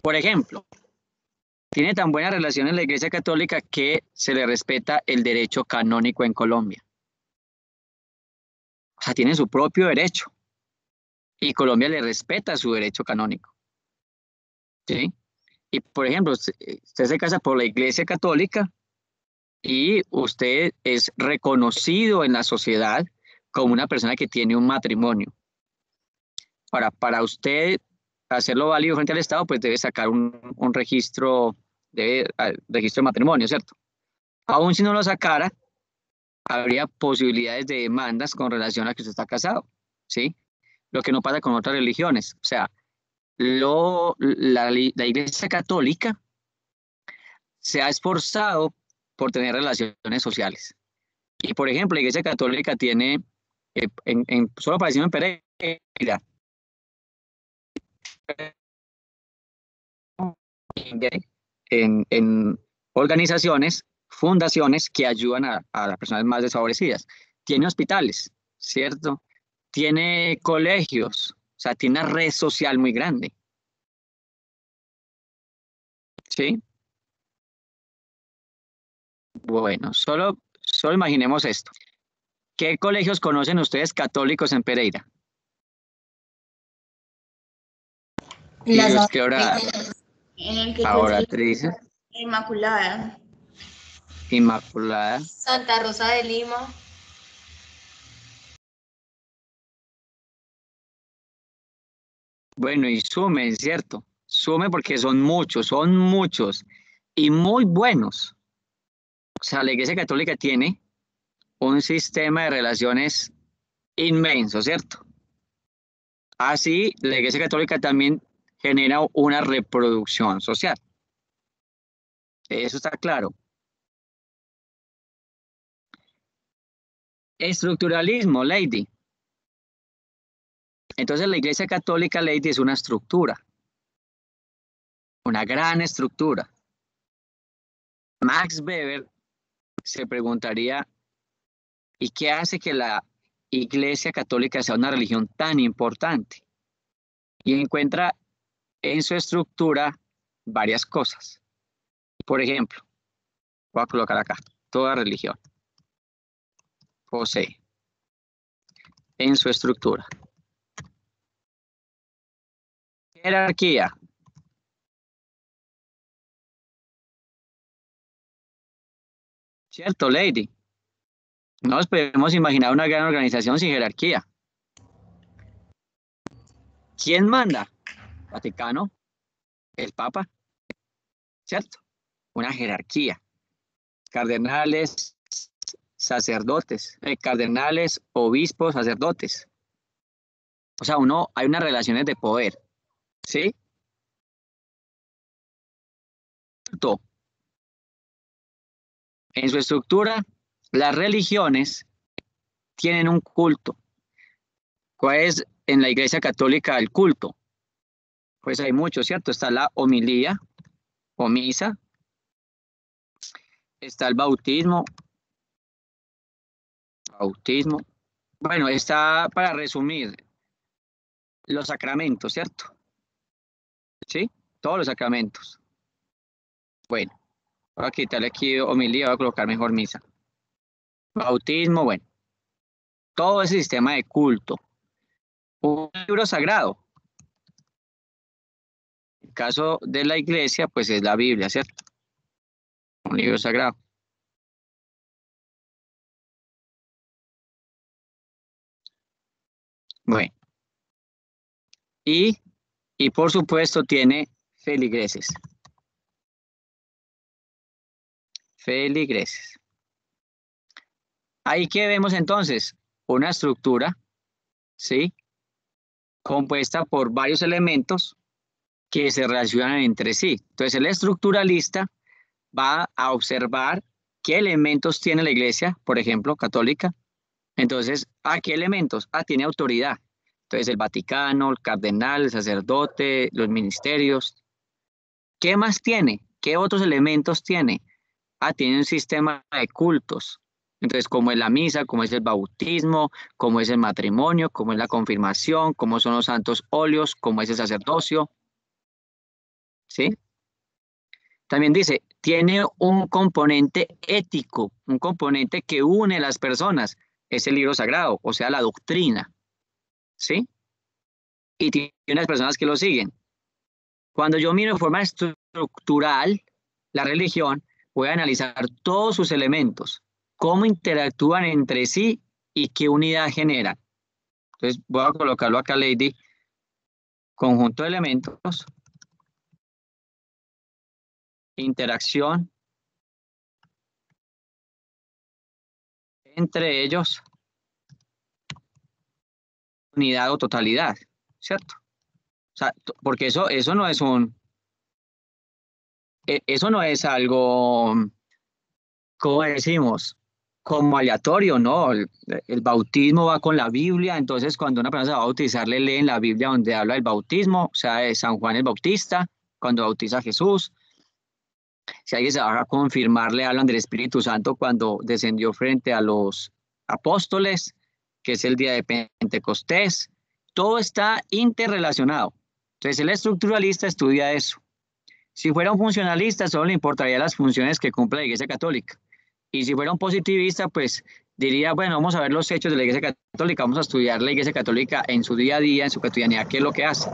Por ejemplo, tiene tan buenas relaciones la iglesia católica que se le respeta el derecho canónico en Colombia. O sea, tiene su propio derecho y Colombia le respeta su derecho canónico. ¿Sí? Y, por ejemplo, usted se casa por la iglesia católica y usted es reconocido en la sociedad como una persona que tiene un matrimonio. Ahora, para usted hacerlo válido frente al Estado, pues debe sacar un registro, registro de matrimonio, ¿cierto? Aún si no lo sacara, habría posibilidades de demandas con relación a que usted está casado, ¿sí? Lo que no pasa con otras religiones. O sea, la iglesia católica se ha esforzado por tener relaciones sociales. Y, por ejemplo, la Iglesia Católica tiene, solo para decirlo en Pereira, en organizaciones, fundaciones que ayudan a las personas más desfavorecidas. Tiene hospitales, ¿cierto? Tiene colegios, o sea, tiene una red social muy grande. ¿Sí? Bueno, solo imaginemos esto. ¿Qué colegios conocen ustedes católicos en Pereira? Y Las los que ahora, en el que ahora te dicen Inmaculada. Inmaculada. Santa Rosa de Lima. Bueno, y sumen, ¿cierto? Sumen porque son muchos y muy buenos. O sea, la Iglesia Católica tiene un sistema de relaciones inmenso, ¿cierto? Así, la Iglesia Católica también genera una reproducción social. Eso está claro. Estructuralismo, Lady. Entonces, la Iglesia Católica, Lady, es una estructura. Una gran estructura. Max Weber se preguntaría, ¿y qué hace que la Iglesia Católica sea una religión tan importante? Y encuentra en su estructura varias cosas. Por ejemplo, voy a colocar acá, toda religión posee en su estructura jerarquía, ¿cierto, Lady? No nos podemos imaginar una gran organización sin jerarquía. ¿Quién manda? Vaticano, el Papa, ¿cierto? Una jerarquía. Cardenales, sacerdotes, cardenales, obispos, sacerdotes. O sea, hay unas relaciones de poder, ¿sí? En su estructura, las religiones tienen un culto. ¿Cuál es en la Iglesia Católica el culto? Pues hay muchos, ¿cierto? Está la homilía o misa, está el bautismo. Bueno, está, para resumir, los sacramentos, ¿cierto? ¿Sí? Todos los sacramentos. Bueno, voy a quitarle aquí homilía, voy a colocar mejor misa. Bautismo, bueno. Todo ese sistema de culto. Un libro sagrado. En el caso de la iglesia, pues es la Biblia, ¿cierto? Un libro sagrado. Bueno. Y por supuesto tiene feligreses. Feligreses. Ahí que vemos entonces una estructura, ¿sí? Compuesta por varios elementos que se relacionan entre sí. Entonces el estructuralista va a observar qué elementos tiene la iglesia, por ejemplo, católica. Entonces, ¿qué elementos? Tiene autoridad. Entonces el Vaticano, el cardenal, el sacerdote, los ministerios. ¿Qué más tiene? ¿Qué otros elementos tiene? Tiene un sistema de cultos. Entonces, como es la misa, como es el bautismo, como es el matrimonio, como es la confirmación, como son los santos óleos, como es el sacerdocio. ¿Sí? También dice, tiene un componente ético, un componente que une a las personas. Es el libro sagrado, o sea, la doctrina. ¿Sí? Y tiene unas personas que lo siguen. Cuando yo miro de forma estructural la religión, voy a analizar todos sus elementos, cómo interactúan entre sí y qué unidad generan. Entonces voy a colocarlo acá, Lady, conjunto de elementos, interacción entre ellos, unidad o totalidad, ¿cierto? O sea, porque eso no es eso no es algo, ¿cómo decimos? Como aleatorio, ¿no? El bautismo va con la Biblia, entonces cuando una persona se va a bautizar, le leen la Biblia donde habla del bautismo, o sea, de San Juan el Bautista, cuando bautiza a Jesús. Si alguien se va a confirmar, le hablan del Espíritu Santo cuando descendió frente a los apóstoles, que es el día de Pentecostés. Todo está interrelacionado. Entonces, el estructuralista estudia eso. Si fuera un funcionalista, solo le importaría las funciones que cumple la Iglesia Católica. Y si fuera un positivista, pues diría, bueno, vamos a ver los hechos de la Iglesia Católica, vamos a estudiar la Iglesia Católica en su día a día, en su cotidianidad, qué es lo que hace.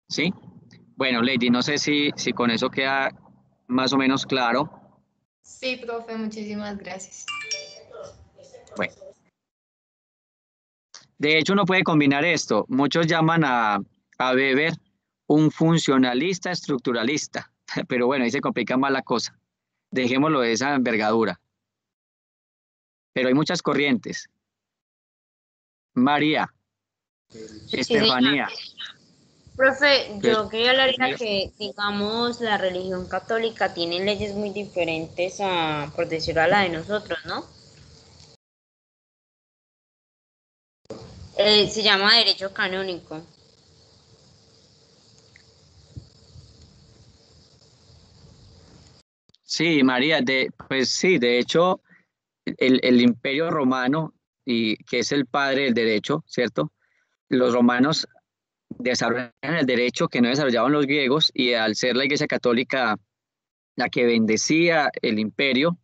¿Sí? Bueno, Lady, no sé si con eso queda más o menos claro. Sí, profe, muchísimas gracias. Bueno, de hecho uno puede combinar esto. Muchos llaman a Weber un funcionalista estructuralista, pero bueno, ahí se complica más la cosa. Dejémoslo de esa envergadura. Pero hay muchas corrientes. María, Sí, señor. Estefanía. Profe, Pues, yo quería hablar primero- que, digamos, la religión católica tiene leyes muy diferentes a, por decirlo, a la de nosotros, ¿no? Se llama derecho canónico. Sí, María, pues sí, de hecho, el Imperio Romano, y que es el padre del derecho, ¿cierto? Los romanos desarrollaron el derecho que no desarrollaban los griegos, y al ser la Iglesia Católica la que bendecía el imperio,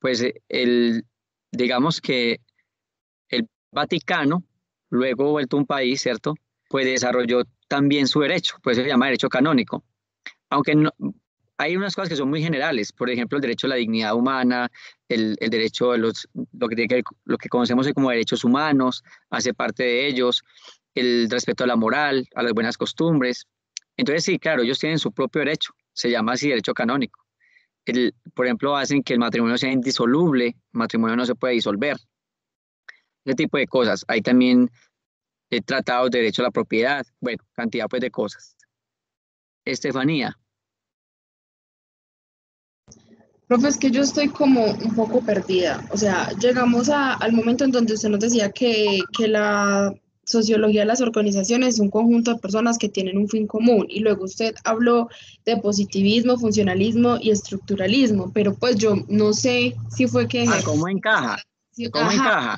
pues digamos que el Vaticano, luego vuelto un país, ¿cierto? Pues desarrolló también su derecho, pues se llama derecho canónico. Aunque no, hay unas cosas que son muy generales, por ejemplo, el derecho a la dignidad humana, el derecho a lo que conocemos hoy como derechos humanos, hace parte de ellos, el respeto a la moral, a las buenas costumbres. Entonces, sí, claro, ellos tienen su propio derecho, se llama así derecho canónico. Por ejemplo, hacen que el matrimonio sea indisoluble, el matrimonio no se puede disolver, ese tipo de cosas. Hay también tratados de derecho a la propiedad, bueno, cantidad pues de cosas. Estefanía. Profe, es que yo estoy como un poco perdida. O sea, llegamos al momento en donde usted nos decía que la sociología de las organizaciones es un conjunto de personas que tienen un fin común. Y luego usted habló de positivismo, funcionalismo y estructuralismo. Pero pues yo no sé si fue que... ¿Cómo encaja? ¿Cómo Ajá, encaja?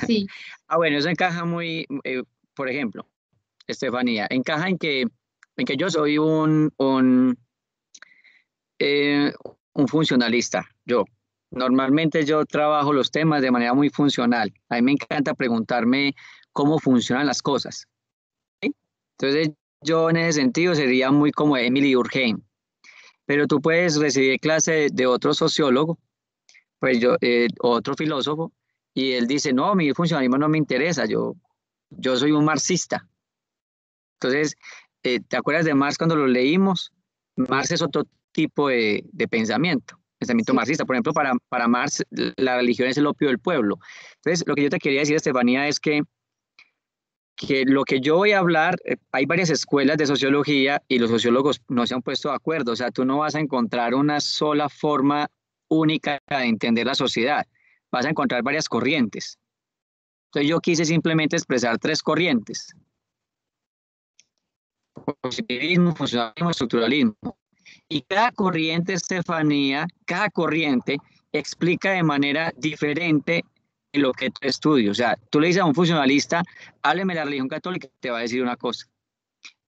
sí. Bueno, eso encaja muy, por ejemplo, Estefanía, encaja en que yo soy eh, un funcionalista. Normalmente yo trabajo los temas de manera muy funcional. A mí me encanta preguntarme cómo funcionan las cosas. ¿Sí? Entonces, yo en ese sentido sería muy como Emily Durkheim. Pero tú puedes recibir clase de otro sociólogo, pues otro filósofo, y él dice, no, mi funcionalismo no me interesa, yo soy un marxista. Entonces, ¿te acuerdas de Marx cuando lo leímos? Marx es otro tipo de pensamiento Sí. marxista. Por ejemplo, para Marx, la religión es el opio del pueblo. Entonces, lo que yo te quería decir, Estefanía, es que lo que yo voy a hablar, hay varias escuelas de sociología y los sociólogos no se han puesto de acuerdo. O sea, tú no vas a encontrar una sola forma única de entender la sociedad. Vas a encontrar varias corrientes. Entonces, yo quise simplemente expresar tres corrientes: positivismo, funcionalismo, estructuralismo. Y cada corriente, Estefanía, cada corriente explica de manera diferente lo que tú estudias. O sea, tú le dices a un funcionalista, hábleme de la religión católica, te va a decir una cosa.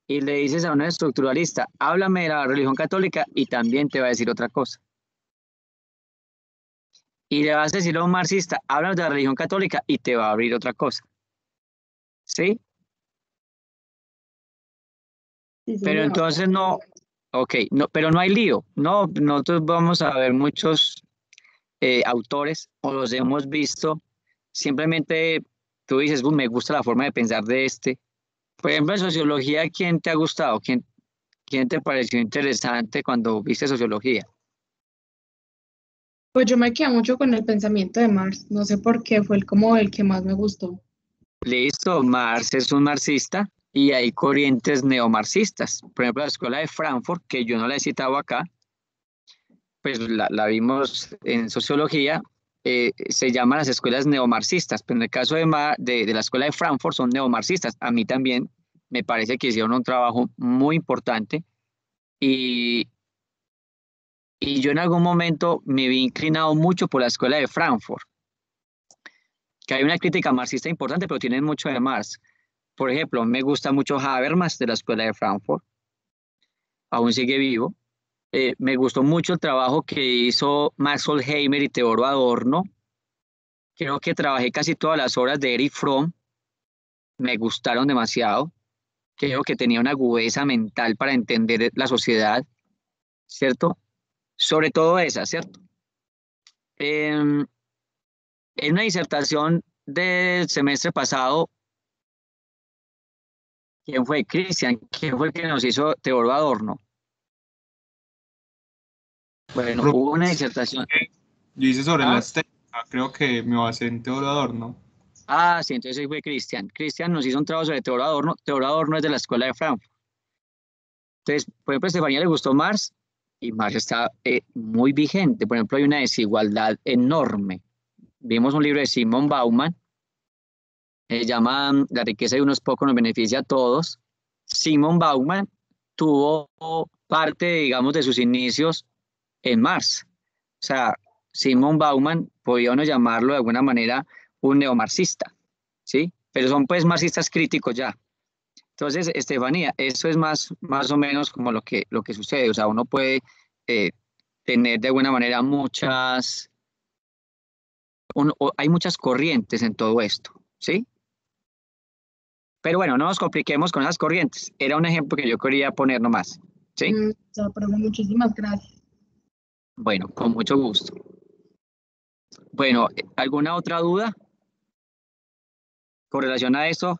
Y le dices a un estructuralista, háblame de la religión católica, y también te va a decir otra cosa. Y le vas a decir a un marxista, háblame de la religión católica, y te va a abrir otra cosa. ¿Sí? Sí, Pero señor. entonces no, ok, no, pero no hay lío. No, nosotros vamos a ver muchos autores, o los hemos visto, simplemente tú dices, me gusta la forma de pensar de este. Por ejemplo, en sociología, ¿quién te ha gustado? ¿Quién te pareció interesante cuando viste sociología? Pues yo me quedé mucho con el pensamiento de Marx. No sé por qué, fue como el que más me gustó. Listo, Marx es un marxista y hay corrientes neomarxistas. Por ejemplo, la escuela de Frankfurt, que yo no la he citado acá, pues la vimos en sociología, se llaman las escuelas neomarxistas, pero en el caso de la escuela de Frankfurt son neomarxistas. A mí también me parece que hicieron un trabajo muy importante, y, y yo en algún momento me vi inclinado mucho por la escuela de Frankfurt, que hay una crítica marxista importante, pero tienen mucho de Marx. Por ejemplo, me gusta mucho Habermas de la escuela de Frankfurt, aún sigue vivo. Me gustó mucho el trabajo que hizo Max Horkheimer y Theodor Adorno. Creo que trabajé casi todas las obras de Erich Fromm. Me gustaron demasiado. Creo que tenía una agudeza mental para entender la sociedad, ¿cierto? Sobre todo esa, ¿cierto? En una disertación del semestre pasado, ¿quién fue? Cristian, ¿quién fue el que nos hizo Theodor Adorno? Bueno, hubo una disertación. Yo hice sobre ¿Ah? la estética, creo que me basé en Theodor Adorno. Ah, sí, entonces ahí fue Cristian. Cristian nos hizo un trabajo sobre Theodor Adorno. Theodor Adorno es de la Escuela de Frankfurt. Entonces, por ejemplo, a Estefanía le gustó Marx y Marx está muy vigente. Por ejemplo, hay una desigualdad enorme. Vimos un libro de Simon Bauman, se llama La riqueza de unos pocos nos beneficia a todos. Simon Bauman tuvo parte, digamos, de sus inicios en Marx. O sea, Simon Bauman, podía uno llamarlo de alguna manera un neomarxista, ¿sí? Pero son pues marxistas críticos ya. Entonces, Estefanía, eso es más o menos como lo que sucede. O sea, uno puede tener de alguna manera hay muchas corrientes en todo esto, ¿sí? Pero bueno, no nos compliquemos con esas corrientes. Era un ejemplo que yo quería poner nomás, ¿sí? Ya, pero muchísimas gracias. Bueno, con mucho gusto. Bueno, ¿alguna otra duda con relación a esto?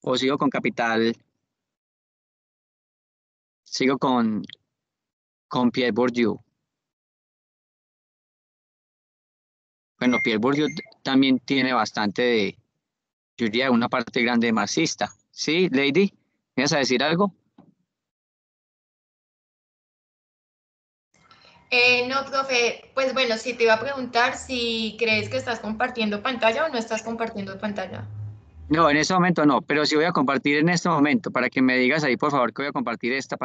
¿O sigo con Capital? Sigo con Pierre Bourdieu. Bueno, Pierre Bourdieu también tiene bastante de, yo diría, una parte grande de marxista. ¿Sí, Lady? ¿Me vas a decir algo? No, profe, pues bueno, sí te iba a preguntar si crees que estás compartiendo pantalla o no estás compartiendo pantalla. No, en este momento no, pero sí voy a compartir en este momento para que me digas ahí, por favor, que voy a compartir esta.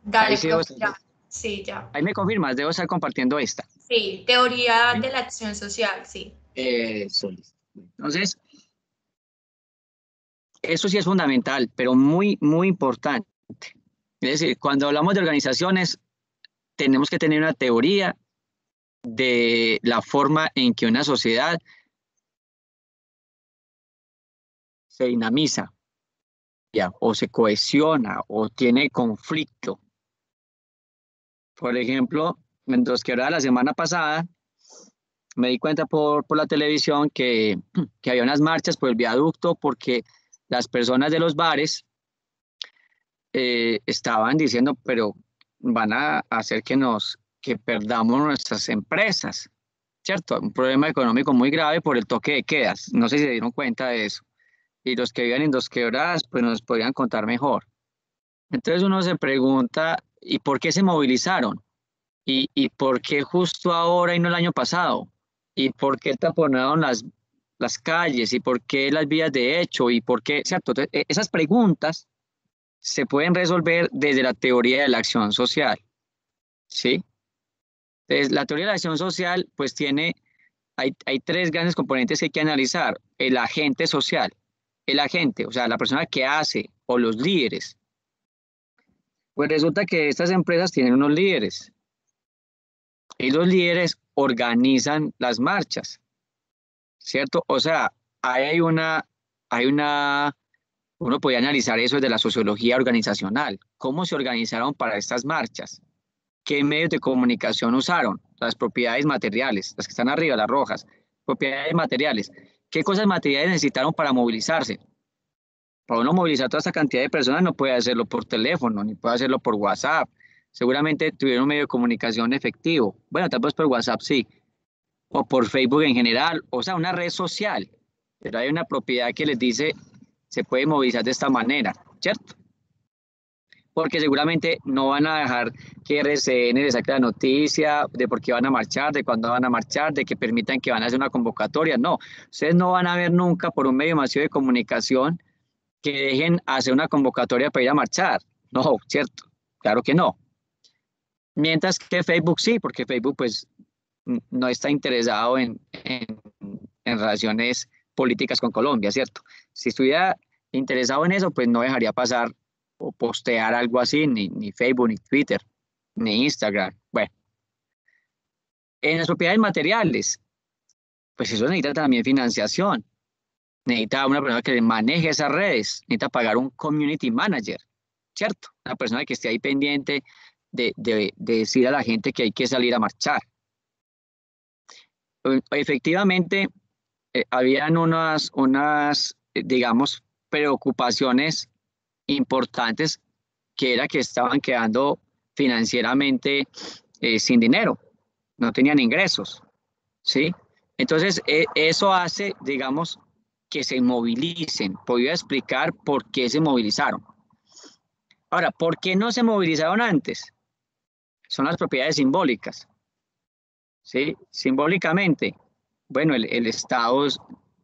Dale, Ahí sí profe, ya. Sí, ya. ahí me confirmas, debo estar compartiendo esta. Sí, teoría ¿Sí? de la acción social, sí. Eso. Entonces, eso sí es fundamental, pero muy, muy importante. Es decir, cuando hablamos de organizaciones, tenemos que tener una teoría de la forma en que una sociedad se dinamiza, ya, o se cohesiona, o tiene conflicto. Por ejemplo, mientras que era la semana pasada, me di cuenta por la televisión que había unas marchas por el viaducto porque las personas de los bares estaban diciendo, pero van a hacer que perdamos nuestras empresas, ¿cierto? Un problema económico muy grave por el toque de quedas. No sé si se dieron cuenta de eso. Y los que viven en Dos Quebradas, pues nos podrían contar mejor. Entonces uno se pregunta, ¿y por qué se movilizaron? ¿Y por qué justo ahora y no el año pasado? ¿Y por qué taponaron las calles? ¿Y por qué las vías de hecho? ¿Y por qué? ¿Cierto? Entonces, esas preguntas se pueden resolver desde la teoría de la acción social, ¿sí? Entonces, la teoría de la acción social, pues hay tres grandes componentes que hay que analizar. El agente social, el agente, o sea, la persona que hace, o los líderes. Pues resulta que estas empresas tienen unos líderes, y los líderes organizan las marchas, ¿cierto? O sea, uno podría analizar eso desde la sociología organizacional. ¿Cómo se organizaron para estas marchas? ¿Qué medios de comunicación usaron? Las propiedades materiales, las que están arriba, las rojas, propiedades materiales. ¿Qué cosas materiales necesitaron para movilizarse? Para uno movilizar toda esta cantidad de personas no puede hacerlo por teléfono, ni puede hacerlo por WhatsApp. Seguramente tuvieron un medio de comunicación efectivo. Bueno, tal vez por WhatsApp sí, o por Facebook en general, o sea, una red social. Pero hay una propiedad que les dice, se puede movilizar de esta manera, ¿cierto? Porque seguramente no van a dejar que RCN les saque la noticia de por qué van a marchar, de cuándo van a marchar, de que permitan que van a hacer una convocatoria. No, ustedes no van a ver nunca por un medio masivo de comunicación que dejen hacer una convocatoria para ir a marchar. No, ¿cierto? Claro que no. Mientras que Facebook sí, porque Facebook pues no está interesado en relaciones políticas con Colombia, ¿cierto? Si estuviera interesado en eso, pues no dejaría pasar o postear algo así, ni Facebook, ni Twitter, ni Instagram. Bueno, en las propiedades materiales, pues eso necesita también financiación. Necesita una persona que maneje esas redes, necesita pagar un community manager, ¿cierto? Una persona que esté ahí pendiente de decir a la gente que hay que salir a marchar. Efectivamente, habían digamos, preocupaciones importantes que era que estaban quedando financieramente sin dinero, no tenían ingresos, ¿sí? Entonces, eso hace, digamos, que se movilicen. Voy a explicar por qué se movilizaron. Ahora, ¿por qué no se movilizaron antes? Son las propiedades simbólicas, ¿sí? Simbólicamente, bueno, el Estado,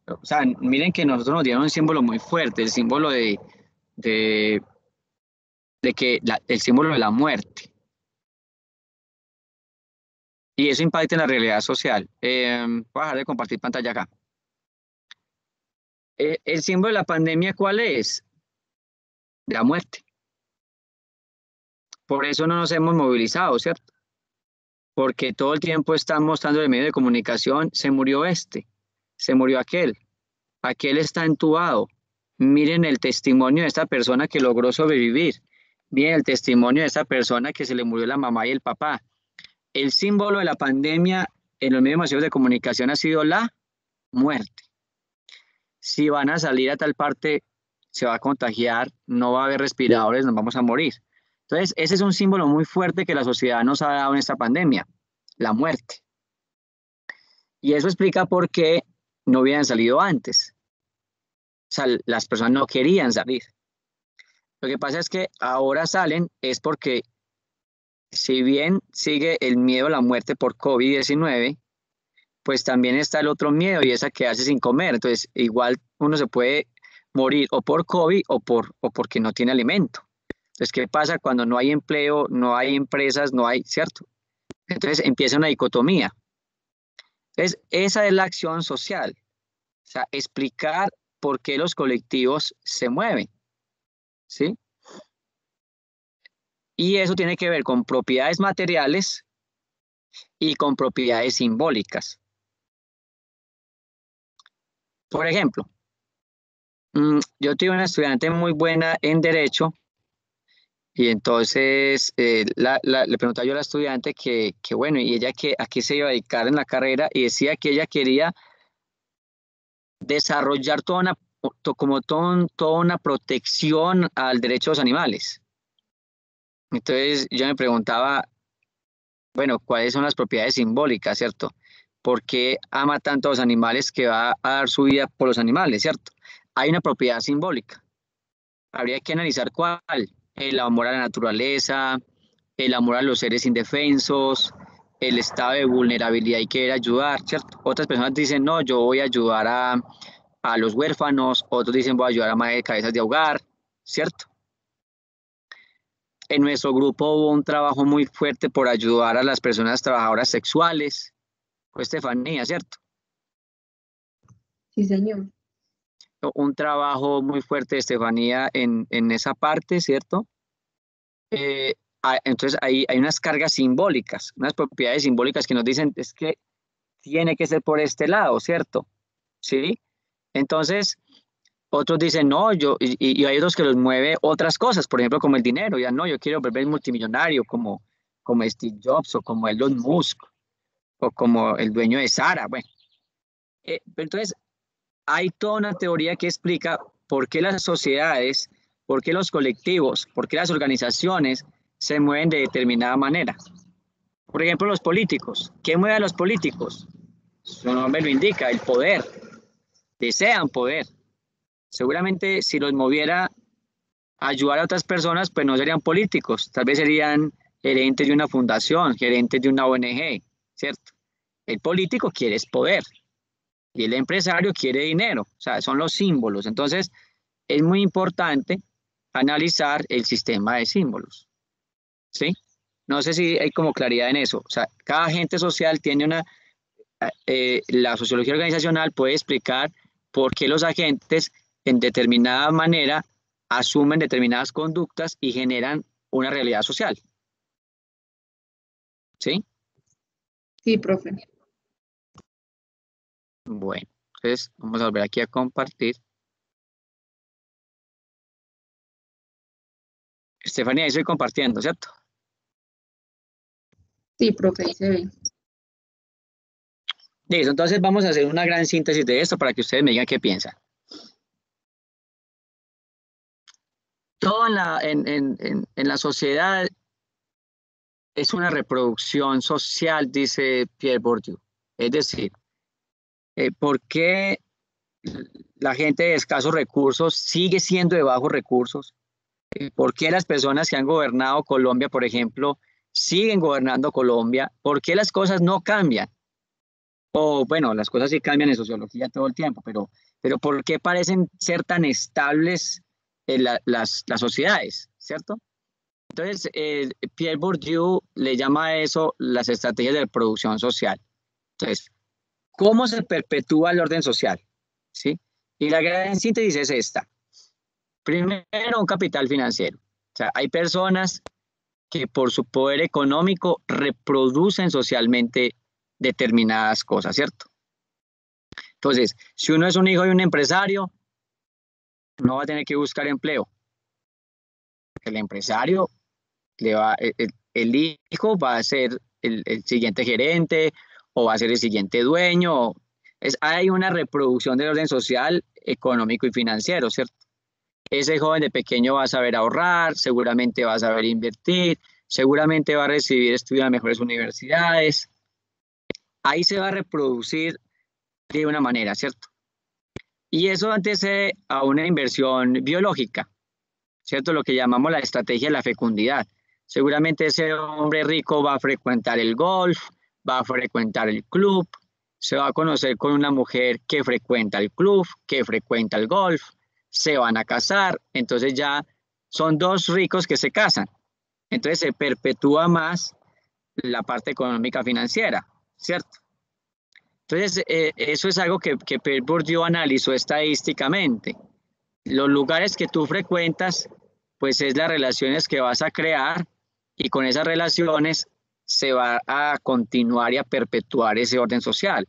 o sea, miren que nosotros nos dieron un símbolo muy fuerte, el símbolo de que el símbolo de la muerte. Y eso impacta en la realidad social. Voy a dejar de compartir pantalla acá. El símbolo de la pandemia, ¿cuál es? La muerte. Por eso no nos hemos movilizado, ¿cierto? Porque todo el tiempo están mostrando en medio de comunicación, se murió este, se murió aquel está entubado. Miren el testimonio de esta persona que logró sobrevivir. Miren el testimonio de esta persona que se le murió la mamá y el papá. El símbolo de la pandemia en los medios masivos de comunicación ha sido la muerte. Si van a salir a tal parte, se va a contagiar, no va a haber respiradores, nos vamos a morir. Entonces, ese es un símbolo muy fuerte que la sociedad nos ha dado en esta pandemia, la muerte. Y eso explica por qué no habían salido antes. O sea, las personas no querían salir. Lo que pasa es que ahora salen es porque, si bien sigue el miedo a la muerte por COVID-19, pues también está el otro miedo y es a quedarse sin comer. Entonces, igual uno se puede morir o por COVID o porque no tiene alimento. Entonces, ¿qué pasa cuando no hay empleo, no hay empresas, no hay, ¿cierto? Entonces empieza una dicotomía. Entonces, esa es la acción social. O sea, explicar por qué los colectivos se mueven, ¿sí? Y eso tiene que ver con propiedades materiales y con propiedades simbólicas. Por ejemplo, yo tuve una estudiante muy buena en Derecho y entonces le preguntaba yo a la estudiante que bueno, y ella a qué se iba a dedicar en la carrera y decía que ella quería desarrollar toda una protección al derecho de los animales. Entonces yo me preguntaba, bueno, ¿cuáles son las propiedades simbólicas, cierto? ¿Por qué ama tanto a los animales que va a dar su vida por los animales, cierto? Hay una propiedad simbólica. Habría que analizar cuál. El amor a la naturaleza, el amor a los seres indefensos, el estado de vulnerabilidad y querer ayudar, ¿cierto? Otras personas dicen, no, yo voy a ayudar a los huérfanos, otros dicen, voy a ayudar a madres de cabezas de hogar, ¿cierto? En nuestro grupo hubo un trabajo muy fuerte por ayudar a las personas trabajadoras sexuales. Fue Estefanía, ¿cierto? Sí, señor. Un trabajo muy fuerte de Estefanía en esa parte, ¿cierto? Entonces hay unas cargas simbólicas, unas propiedades simbólicas que nos dicen es que tiene que ser por este lado, ¿cierto? ¿Sí? Entonces, otros dicen, no, y hay otros que los mueve otras cosas, por ejemplo, como el dinero, ya no, yo quiero volver multimillonario como Steve Jobs o como Elon Musk o como el dueño de Zara, bueno. Pero entonces, hay toda una teoría que explica por qué las sociedades, por qué los colectivos, por qué las organizaciones se mueven de determinada manera. Por ejemplo, los políticos. ¿Qué mueve a los políticos? Su nombre lo indica, el poder. Desean poder. Seguramente si los moviera a ayudar a otras personas, pues no serían políticos. Tal vez serían gerentes de una fundación, gerentes de una ONG, ¿cierto? El político quiere poder y el empresario quiere dinero. O sea, son los símbolos. Entonces, es muy importante analizar el sistema de símbolos, ¿sí? No sé si hay como claridad en eso. O sea, cada agente social tiene la sociología organizacional puede explicar por qué los agentes en determinada manera asumen determinadas conductas y generan una realidad social. ¿Sí? Sí, profe. Bueno, entonces vamos a volver aquí a compartir. Estefanía, ahí estoy compartiendo, ¿cierto? Sí, profe, ahí se ve. Listo, entonces vamos a hacer una gran síntesis de esto para que ustedes me digan qué piensan. Todo en la sociedad es una reproducción social, dice Pierre Bourdieu. Es decir, ¿por qué la gente de escasos recursos sigue siendo de bajos recursos? ¿Por qué las personas que han gobernado Colombia, por ejemplo, siguen gobernando Colombia? ¿Por qué las cosas no cambian? O bueno, las cosas sí cambian en sociología todo el tiempo, pero ¿por qué parecen ser tan estables las sociedades? ¿Cierto? Entonces, Pierre Bourdieu le llama a eso las estrategias de producción social. Entonces, ¿cómo se perpetúa el orden social? ¿Sí? Y la gran síntesis es esta. Primero, un capital financiero. O sea, hay personas que por su poder económico reproducen socialmente determinadas cosas, ¿cierto? Entonces, si uno es un hijo de un empresario, no va a tener que buscar empleo. El empresario el hijo va a ser el siguiente gerente o va a ser el siguiente dueño. Hay una reproducción del orden social, económico y financiero, ¿cierto? Ese joven de pequeño va a saber ahorrar, seguramente va a saber invertir, seguramente va a recibir estudios en mejores universidades. Ahí se va a reproducir de una manera, ¿cierto? Y eso antecede a una inversión biológica, ¿cierto? Lo que llamamos la estrategia de la fecundidad. Seguramente ese hombre rico va a frecuentar el golf, va a frecuentar el club, se va a conocer con una mujer que frecuenta el club, que frecuenta el golf, se van a casar, entonces ya son dos ricos que se casan. Entonces se perpetúa más la parte económica financiera, ¿cierto? Entonces eso es algo que Pierre Bourdieu analizó estadísticamente. Los lugares que tú frecuentas, pues es las relaciones que vas a crear y con esas relaciones se va a continuar y a perpetuar ese orden social.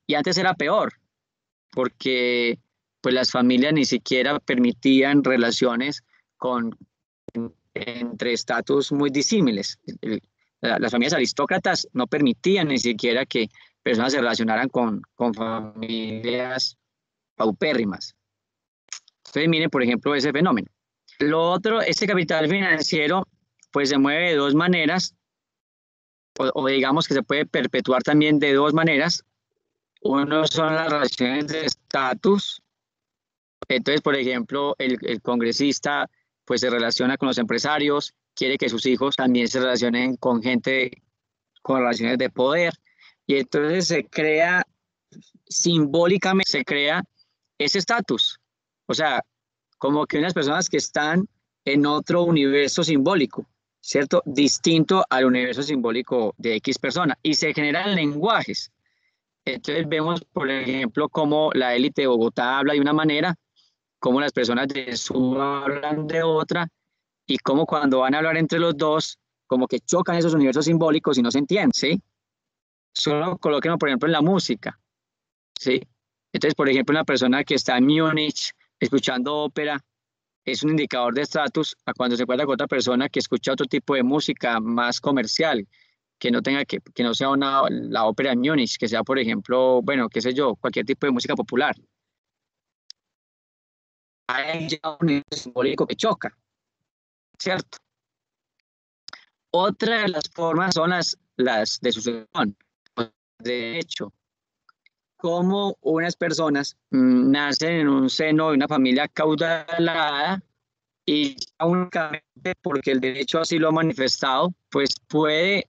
Y antes era peor, porque pues las familias ni siquiera permitían relaciones entre estatus muy disímiles. Las familias aristócratas no permitían ni siquiera que personas se relacionaran con familias paupérrimas. Entonces miren, por ejemplo, ese fenómeno. Lo otro, este capital financiero, pues se mueve de dos maneras, o digamos que se puede perpetuar también de dos maneras. Uno son las relaciones de estatus. Entonces, por ejemplo, el congresista pues se relaciona con los empresarios, quiere que sus hijos también se relacionen con gente con relaciones de poder, y entonces se crea, simbólicamente se crea ese estatus. O sea, como que unas personas que están en otro universo simbólico, ¿cierto? Distinto al universo simbólico de X persona, y se generan lenguajes. Entonces vemos, por ejemplo, cómo la élite de Bogotá habla de una manera, cómo las personas de Suba hablan de otra, y cómo cuando van a hablar entre los dos, como que chocan esos universos simbólicos y no se entienden, ¿sí? Solo colóquenlo, por ejemplo, en la música, ¿sí? Entonces, por ejemplo, una persona que está en Múnich escuchando ópera es un indicador de estatus a cuando se encuentra con otra persona que escucha otro tipo de música más comercial, que no tenga que no sea la ópera en Múnich, que sea, por ejemplo, bueno, qué sé yo, cualquier tipo de música popular. Hay ya un universo simbólico que choca, ¿cierto? Otra de las formas son las de sucesión, de hecho, cómo unas personas nacen en un seno de una familia caudalada y únicamente porque el derecho así lo ha manifestado, pues puede,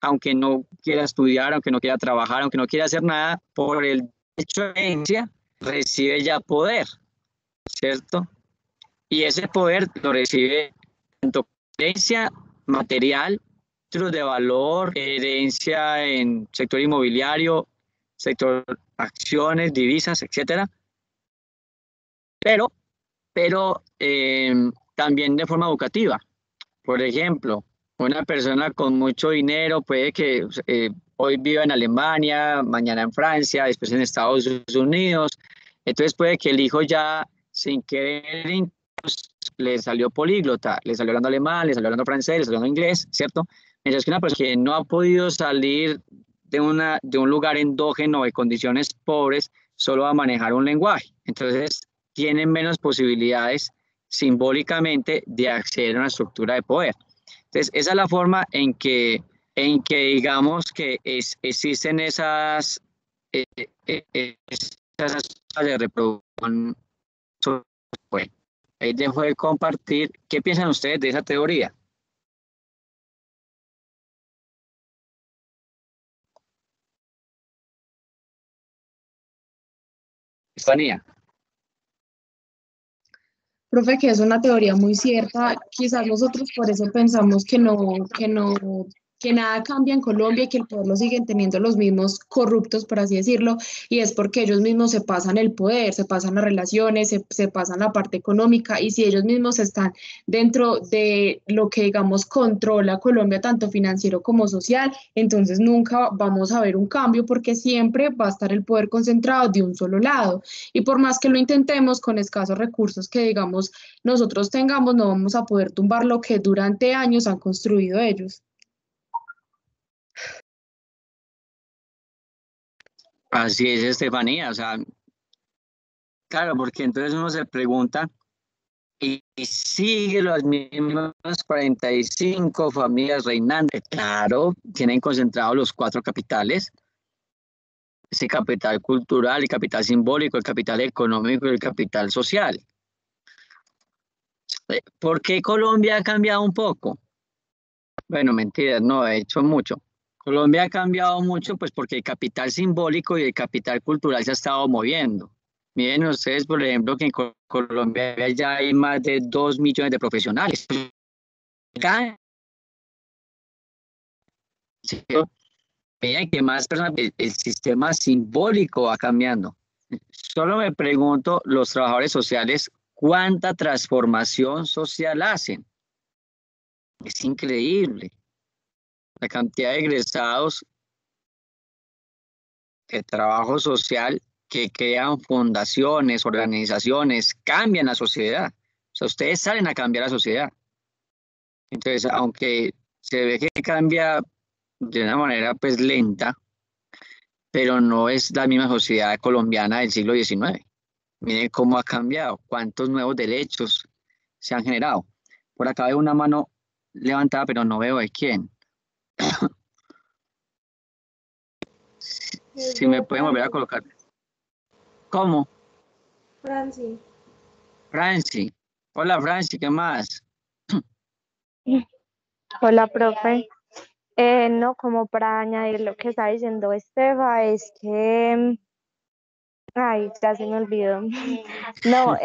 aunque no quiera estudiar, aunque no quiera trabajar, aunque no quiera hacer nada, por el derecho de herencia, recibe ya poder, ¿cierto? Y ese poder lo recibe tanto herencia material, títulos de valor, herencia en sector inmobiliario, sector acciones, divisas, etcétera. Pero también de forma educativa. Por ejemplo, Una persona con mucho dinero puede que hoy viva en Alemania, mañana en Francia, después en Estados Unidos. Entonces puede que el hijo ya sin querer le salió políglota, le salió hablando alemán, le salió hablando francés, le salió hablando inglés, ¿cierto? Mientras que una persona que no ha podido salir de un lugar endógeno de condiciones pobres, solo va a manejar un lenguaje. Entonces tiene menos posibilidades simbólicamente de acceder a una estructura de poder. Entonces, esa es la forma en que digamos que existen esas de reproducción. Bueno, ahí dejo de compartir. ¿Qué piensan ustedes de esa teoría? Estefanía. Profe, que es una teoría muy cierta. Quizás nosotros por eso pensamos que nada cambia en Colombia y que el poder lo siguen teniendo los mismos corruptos, por así decirlo, y es porque ellos mismos se pasan el poder, se pasan las relaciones, se pasan la parte económica, y si ellos mismos están dentro de lo que, digamos, controla Colombia, tanto financiero como social, entonces nunca vamos a ver un cambio porque siempre va a estar el poder concentrado de un solo lado. Y por más que lo intentemos con escasos recursos que, digamos, nosotros tengamos, no vamos a poder tumbar lo que durante años han construido ellos. Así es, Estefanía. O sea, claro, porque entonces uno se pregunta y sigue las mismas 45 familias reinantes. Claro, tienen concentrados los cuatro capitales: ese capital cultural, el capital simbólico, el capital económico y el capital social. ¿Por qué Colombia ha cambiado un poco? Bueno, mentiras, no, de hecho mucho. Colombia ha cambiado mucho pues porque el capital simbólico y el capital cultural se ha estado moviendo. Miren ustedes, por ejemplo, que en Colombia ya hay más de 2 millones de profesionales. Cada medida que más personas, el sistema simbólico va cambiando. Solo me pregunto, los trabajadores sociales, ¿cuánta transformación social hacen? Es increíble la cantidad de egresados de trabajo social que crean fundaciones, organizaciones, cambian la sociedad. O sea, ustedes salen a cambiar la sociedad. Entonces, aunque se ve que cambia de una manera pues lenta, pero no es la misma sociedad colombiana del siglo XIX. Miren cómo ha cambiado, cuántos nuevos derechos se han generado. Por acá veo una mano levantada, pero no veo de quién. Si me pueden volver a colocar. ¿Cómo? Franci. Franci. Hola, Franci, ¿qué más? Hola, profe. No, como para añadir lo que está diciendo Estefa, es que, ay, ya se me olvidó. No,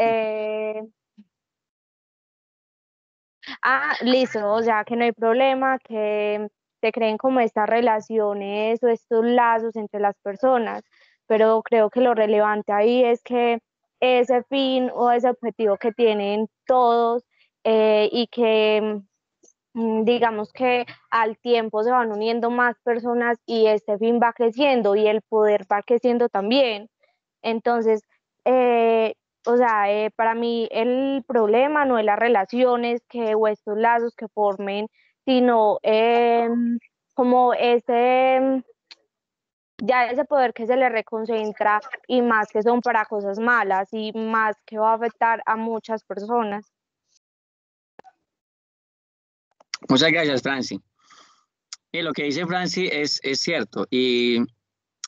listo, o sea, que no hay problema, que se creen como estas relaciones o estos lazos entre las personas, pero creo que lo relevante ahí es que ese fin o ese objetivo que tienen todos y que digamos que al tiempo se van uniendo más personas y este fin va creciendo y el poder va creciendo también. Entonces, o sea, para mí el problema no es las relaciones que, o estos lazos que formen, sino como ya ese poder que se le reconcentra y más que son para cosas malas y más que va a afectar a muchas personas. Muchas gracias, Franci. Y lo que dice Franci es cierto. Y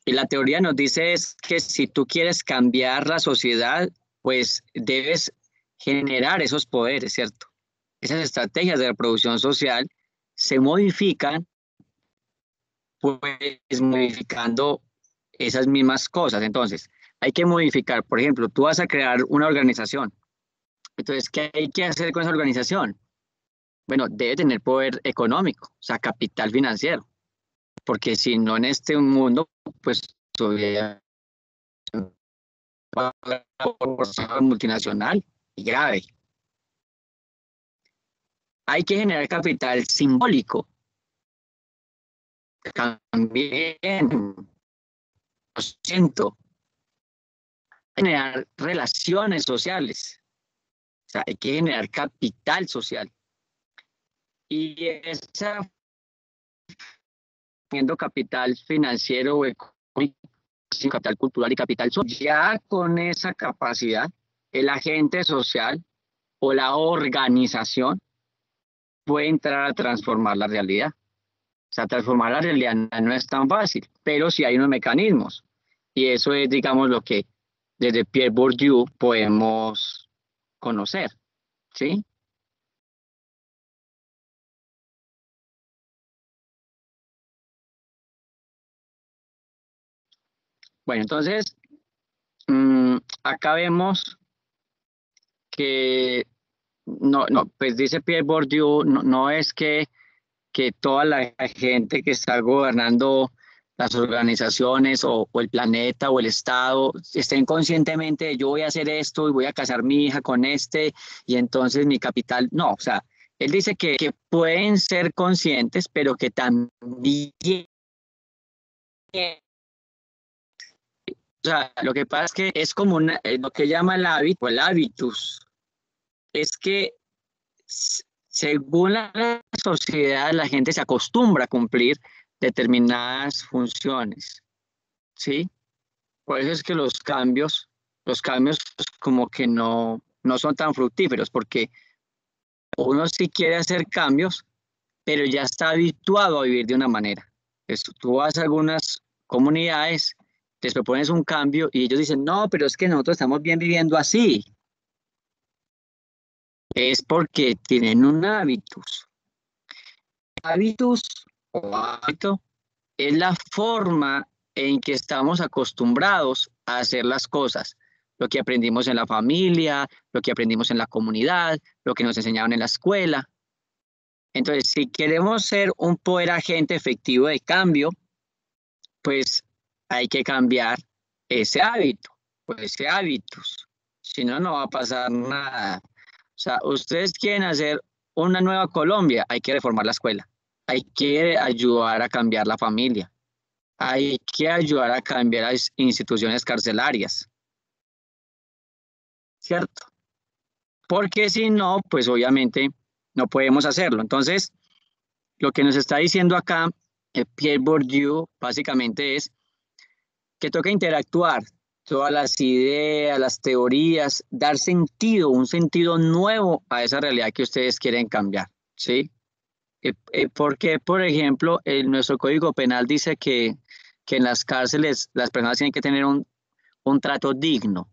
la teoría nos dice es que si tú quieres cambiar la sociedad, pues debes generar esos poderes, ¿cierto? Esas estrategias de reproducción social se modifican, pues modificando esas mismas cosas. Entonces, hay que modificar, por ejemplo, tú vas a crear una organización. Entonces, ¿qué hay que hacer con esa organización? Bueno, debe tener poder económico, o sea, capital financiero, porque si no en este mundo, pues todavía por multinacional y grave. hay que generar capital simbólico. También, lo siento, generar relaciones sociales. O sea, hay que generar capital social. Y esa teniendo capital financiero o económico, capital cultural y capital social, ya con esa capacidad, el agente social o la organización puede entrar a transformar la realidad. O sea, transformar la realidad no es tan fácil, pero sí hay unos mecanismos. Y eso es, digamos, lo que desde Pierre Bourdieu podemos conocer, ¿sí? Bueno, entonces, acá vemos que, pues dice Pierre Bourdieu, no es que toda la gente que está gobernando las organizaciones o el planeta o el Estado estén conscientemente de yo voy a hacer esto y voy a casar mi hija con este y entonces mi capital, no, o sea, él dice que pueden ser conscientes, pero que también, o sea, lo que pasa es que es como lo que llama el hábito, el hábitus, es que según la sociedad la gente se acostumbra a cumplir determinadas funciones, ¿sí? Por eso es que los cambios como que no son tan fructíferos, porque uno sí quiere hacer cambios, pero ya está habituado a vivir de una manera. Entonces, tú vas a algunas comunidades, te propones un cambio y ellos dicen, no, pero es que nosotros estamos bien viviendo así. Es porque tienen un hábitus. Hábitus o hábito es la forma en que estamos acostumbrados a hacer las cosas. Lo que aprendimos en la familia, lo que aprendimos en la comunidad, lo que nos enseñaron en la escuela. Entonces, si queremos ser un poder agente efectivo de cambio, pues hay que cambiar ese hábito, o ese hábitus. Si no, no va a pasar nada. O sea, ustedes quieren hacer una nueva Colombia, hay que reformar la escuela. Hay que ayudar a cambiar la familia. Hay que ayudar a cambiar las instituciones carcelarias. ¿Cierto? Porque si no, pues obviamente no podemos hacerlo. Entonces, lo que nos está diciendo acá Pierre Bourdieu básicamente es que toca interactuar todas las ideas, las teorías, dar sentido, un sentido nuevo a esa realidad que ustedes quieren cambiar, ¿sí? Porque, por ejemplo, nuestro Código Penal dice que en las cárceles las personas tienen que tener un trato digno.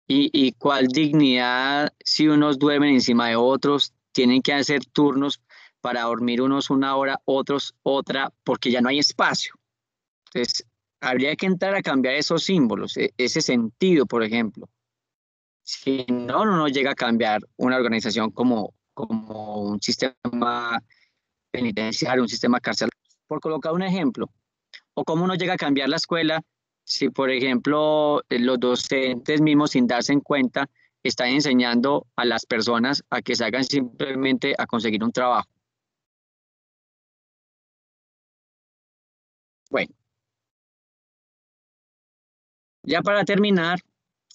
¿Y cuál dignidad si unos duermen encima de otros, tienen que hacer turnos para dormir unos una hora, otros otra, porque ya no hay espacio? Entonces, habría que entrar a cambiar esos símbolos, ese sentido, por ejemplo. Si no llega a cambiar una organización como un sistema penitenciario, un sistema carcelario, por colocar un ejemplo. O cómo no llega a cambiar la escuela si, por ejemplo, los docentes mismos, sin darse en cuenta, están enseñando a las personas a que salgan simplemente a conseguir un trabajo. Bueno. Ya para terminar,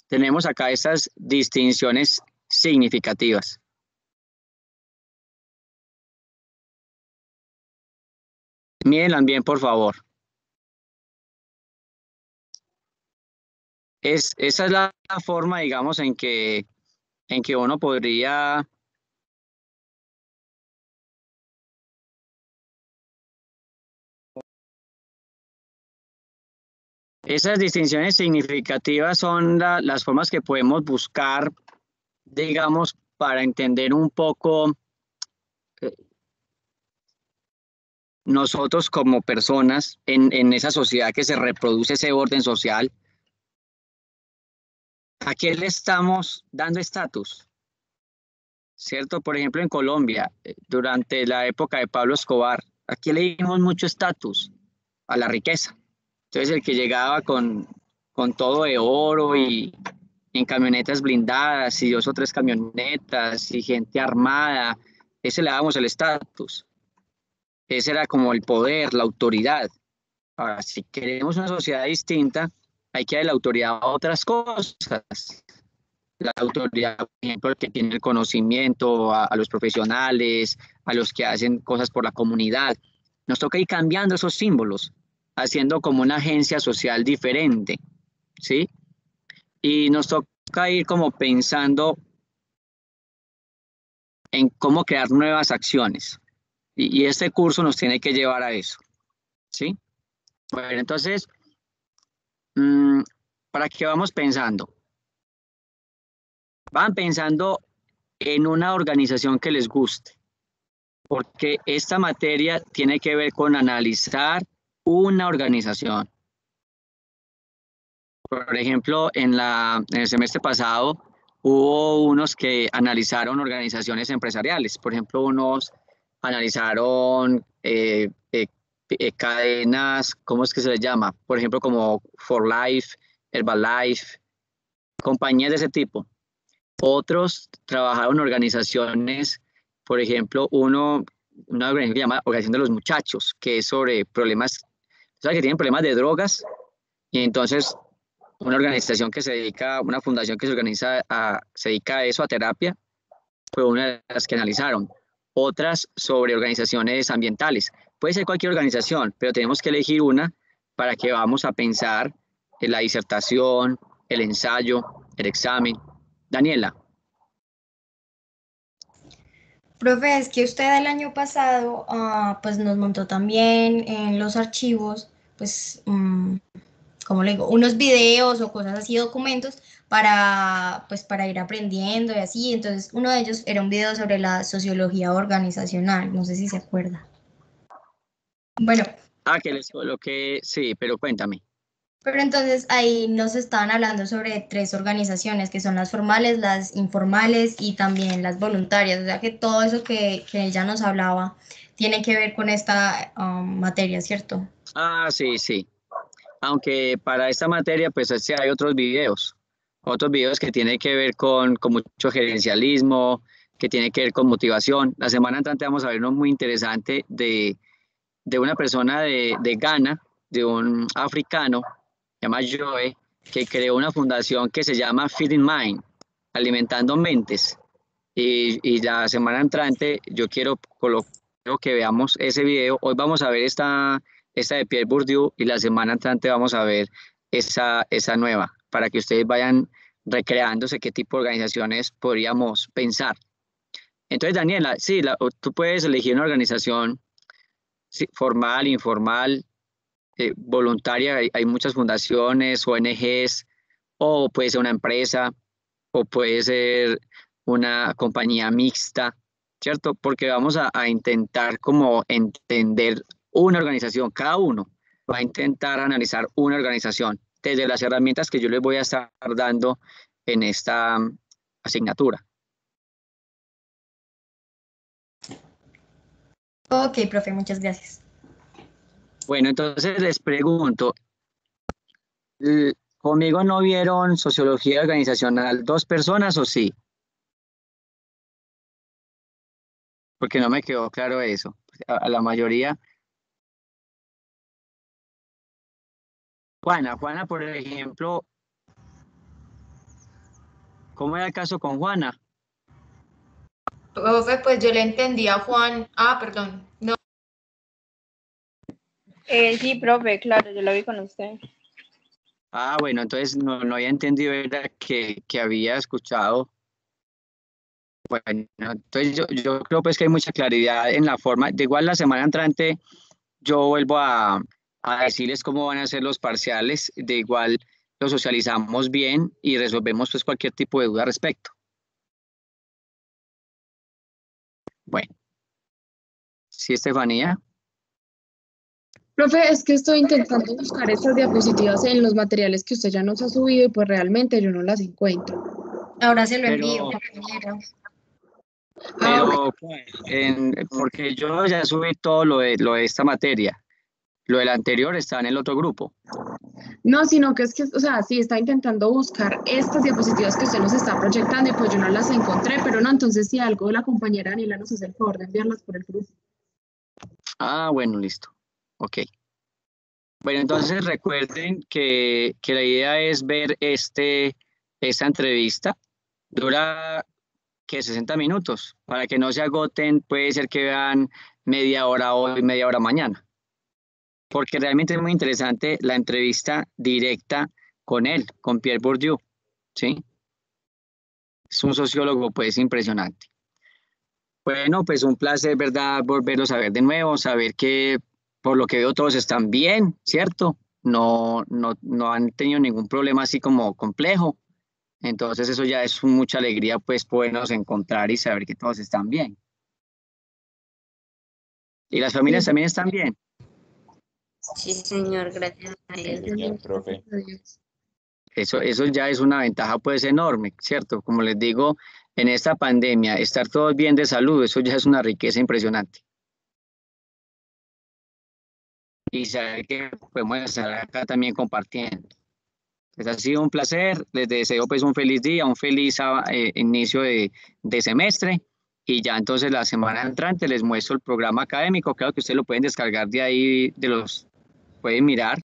tenemos acá estas distinciones significativas. Mírenlas bien, por favor. Esa es la forma, digamos, en que uno podría esas distinciones significativas son las formas que podemos buscar, digamos, para entender un poco nosotros como personas en esa sociedad que se reproduce ese orden social. ¿A qué le estamos dando estatus? ¿Cierto? Por ejemplo, en Colombia, durante la época de Pablo Escobar, ¿a qué le dimos mucho estatus? A la riqueza. Entonces, el que llegaba con todo de oro y en camionetas blindadas y 2 o 3 camionetas y gente armada ese le dábamos el estatus, ese era como el poder, la autoridad. Ahora, si queremos una sociedad distinta, hay que darle la autoridad a otras cosas. La autoridad, por ejemplo, el que tiene el conocimiento, a los profesionales, a los que hacen cosas por la comunidad. Nos toca ir cambiando esos símbolos, haciendo como una agencia social diferente, ¿sí? Y nos toca ir como pensando en cómo crear nuevas acciones. Y este curso nos tiene que llevar a eso, ¿sí? Bueno, entonces, ¿para qué vamos pensando? Van pensando en una organización que les guste, porque esta materia tiene que ver con analizar una organización. Por ejemplo, en el semestre pasado hubo unos que analizaron organizaciones empresariales. Por ejemplo, unos analizaron cadenas, ¿cómo es que se les llama? Por ejemplo, como For Life, Herbalife, compañías de ese tipo. Otros trabajaron organizaciones, por ejemplo, una organización que se llama Organización de los Muchachos, que es sobre problemas, ¿sabes? Que tienen problemas de drogas, y entonces una organización que se dedica, una fundación que se dedica a eso, a terapia, fue una de las que analizaron. Otras sobre organizaciones ambientales. Puede ser cualquier organización, pero tenemos que elegir una para que vamos a pensar en la disertación, el ensayo, el examen. Daniela. Profe, es que usted el año pasado pues nos montó también en los archivos, pues, ¿cómo le digo? Unos videos o cosas así, documentos pues, para ir aprendiendo y así. Entonces, uno de ellos era un video sobre la sociología organizacional, no sé si se acuerda. Bueno. Que les coloqué, sí, pero cuéntame. Pero entonces ahí nos estaban hablando sobre 3 organizaciones, que son las formales, las informales y también las voluntarias. O sea que todo eso que ella nos hablaba tiene que ver con esta materia, ¿cierto? Sí, sí. Aunque para esta materia, pues hay otros videos que tienen que ver con mucho gerencialismo, que tiene que ver con motivación. La semana entrante vamos a ver uno muy interesante de una persona de Ghana, de un africano, se llama Joe, que creó una fundación que se llama Feeding Mind, Alimentando Mentes. Y la semana entrante yo quiero que veamos ese video. Hoy vamos a ver esta de Pierre Bourdieu y la semana entrante vamos a ver esa nueva, para que ustedes vayan recreándose qué tipo de organizaciones podríamos pensar. Entonces, Daniela, sí, tú puedes elegir una organización, sí, formal, informal, voluntaria. Hay muchas fundaciones, ONGs, o puede ser una empresa, o puede ser una compañía mixta, ¿cierto? Porque vamos a intentar como entender una organización, cada uno va a intentar analizar una organización desde las herramientas que yo les voy a estar dando en esta asignatura. Ok, profe, muchas gracias. Bueno, entonces les pregunto, ¿conmigo no vieron sociología organizacional 2 personas o sí? Porque no me quedó claro eso. A la mayoría. Juana, por ejemplo, ¿cómo era el caso con Juana? Profe, pues yo le entendí a Juan. Perdón. No. Sí, profe, claro, yo lo vi con usted. Bueno, entonces no había entendido, era que había escuchado. Bueno, entonces yo creo pues que hay mucha claridad en la forma. De igual la semana entrante yo vuelvo a decirles cómo van a ser los parciales. De igual lo socializamos bien y resolvemos pues cualquier tipo de duda al respecto. Bueno. Sí, Estefanía. Profe, es que estoy intentando buscar estas diapositivas en los materiales que usted ya nos ha subido y pues realmente yo no las encuentro. Ahora se lo envío, compañero. Pero porque yo ya subí todo lo de esta materia. Lo del anterior está en el otro grupo. No, sino que es que, o sea, sí está intentando buscar estas diapositivas que usted nos está proyectando y pues yo no las encontré, pero no, entonces si algo la compañera Daniela nos hace el favor de enviarlas por el grupo. Ah, bueno, listo. Ok. Bueno, entonces recuerden que la idea es ver esta entrevista. Dura que 60 minutos, para que no se agoten, puede ser que vean media hora hoy, media hora mañana. Porque realmente es muy interesante la entrevista directa con él, con Pierre Bourdieu, ¿sí? Es un sociólogo, pues, impresionante. Bueno, pues un placer, ¿verdad? Volverlos a ver de nuevo, saber que por lo que veo todos están bien, ¿cierto? No han tenido ningún problema así como complejo. Entonces eso ya es mucha alegría, pues, podernos encontrar y saber que todos están bien. ¿Y las familias también están bien? Sí, señor, gracias a Dios. Bien, profe. Eso ya es una ventaja, pues, enorme, ¿cierto? Como les digo, en esta pandemia, estar todos bien de salud, eso ya es una riqueza impresionante. Y saber que podemos estar acá también compartiendo. Les ha sido un placer, les deseo pues un feliz día, un feliz inicio de semestre y ya entonces la semana entrante les muestro el programa académico, claro que ustedes lo pueden descargar de ahí, pueden mirar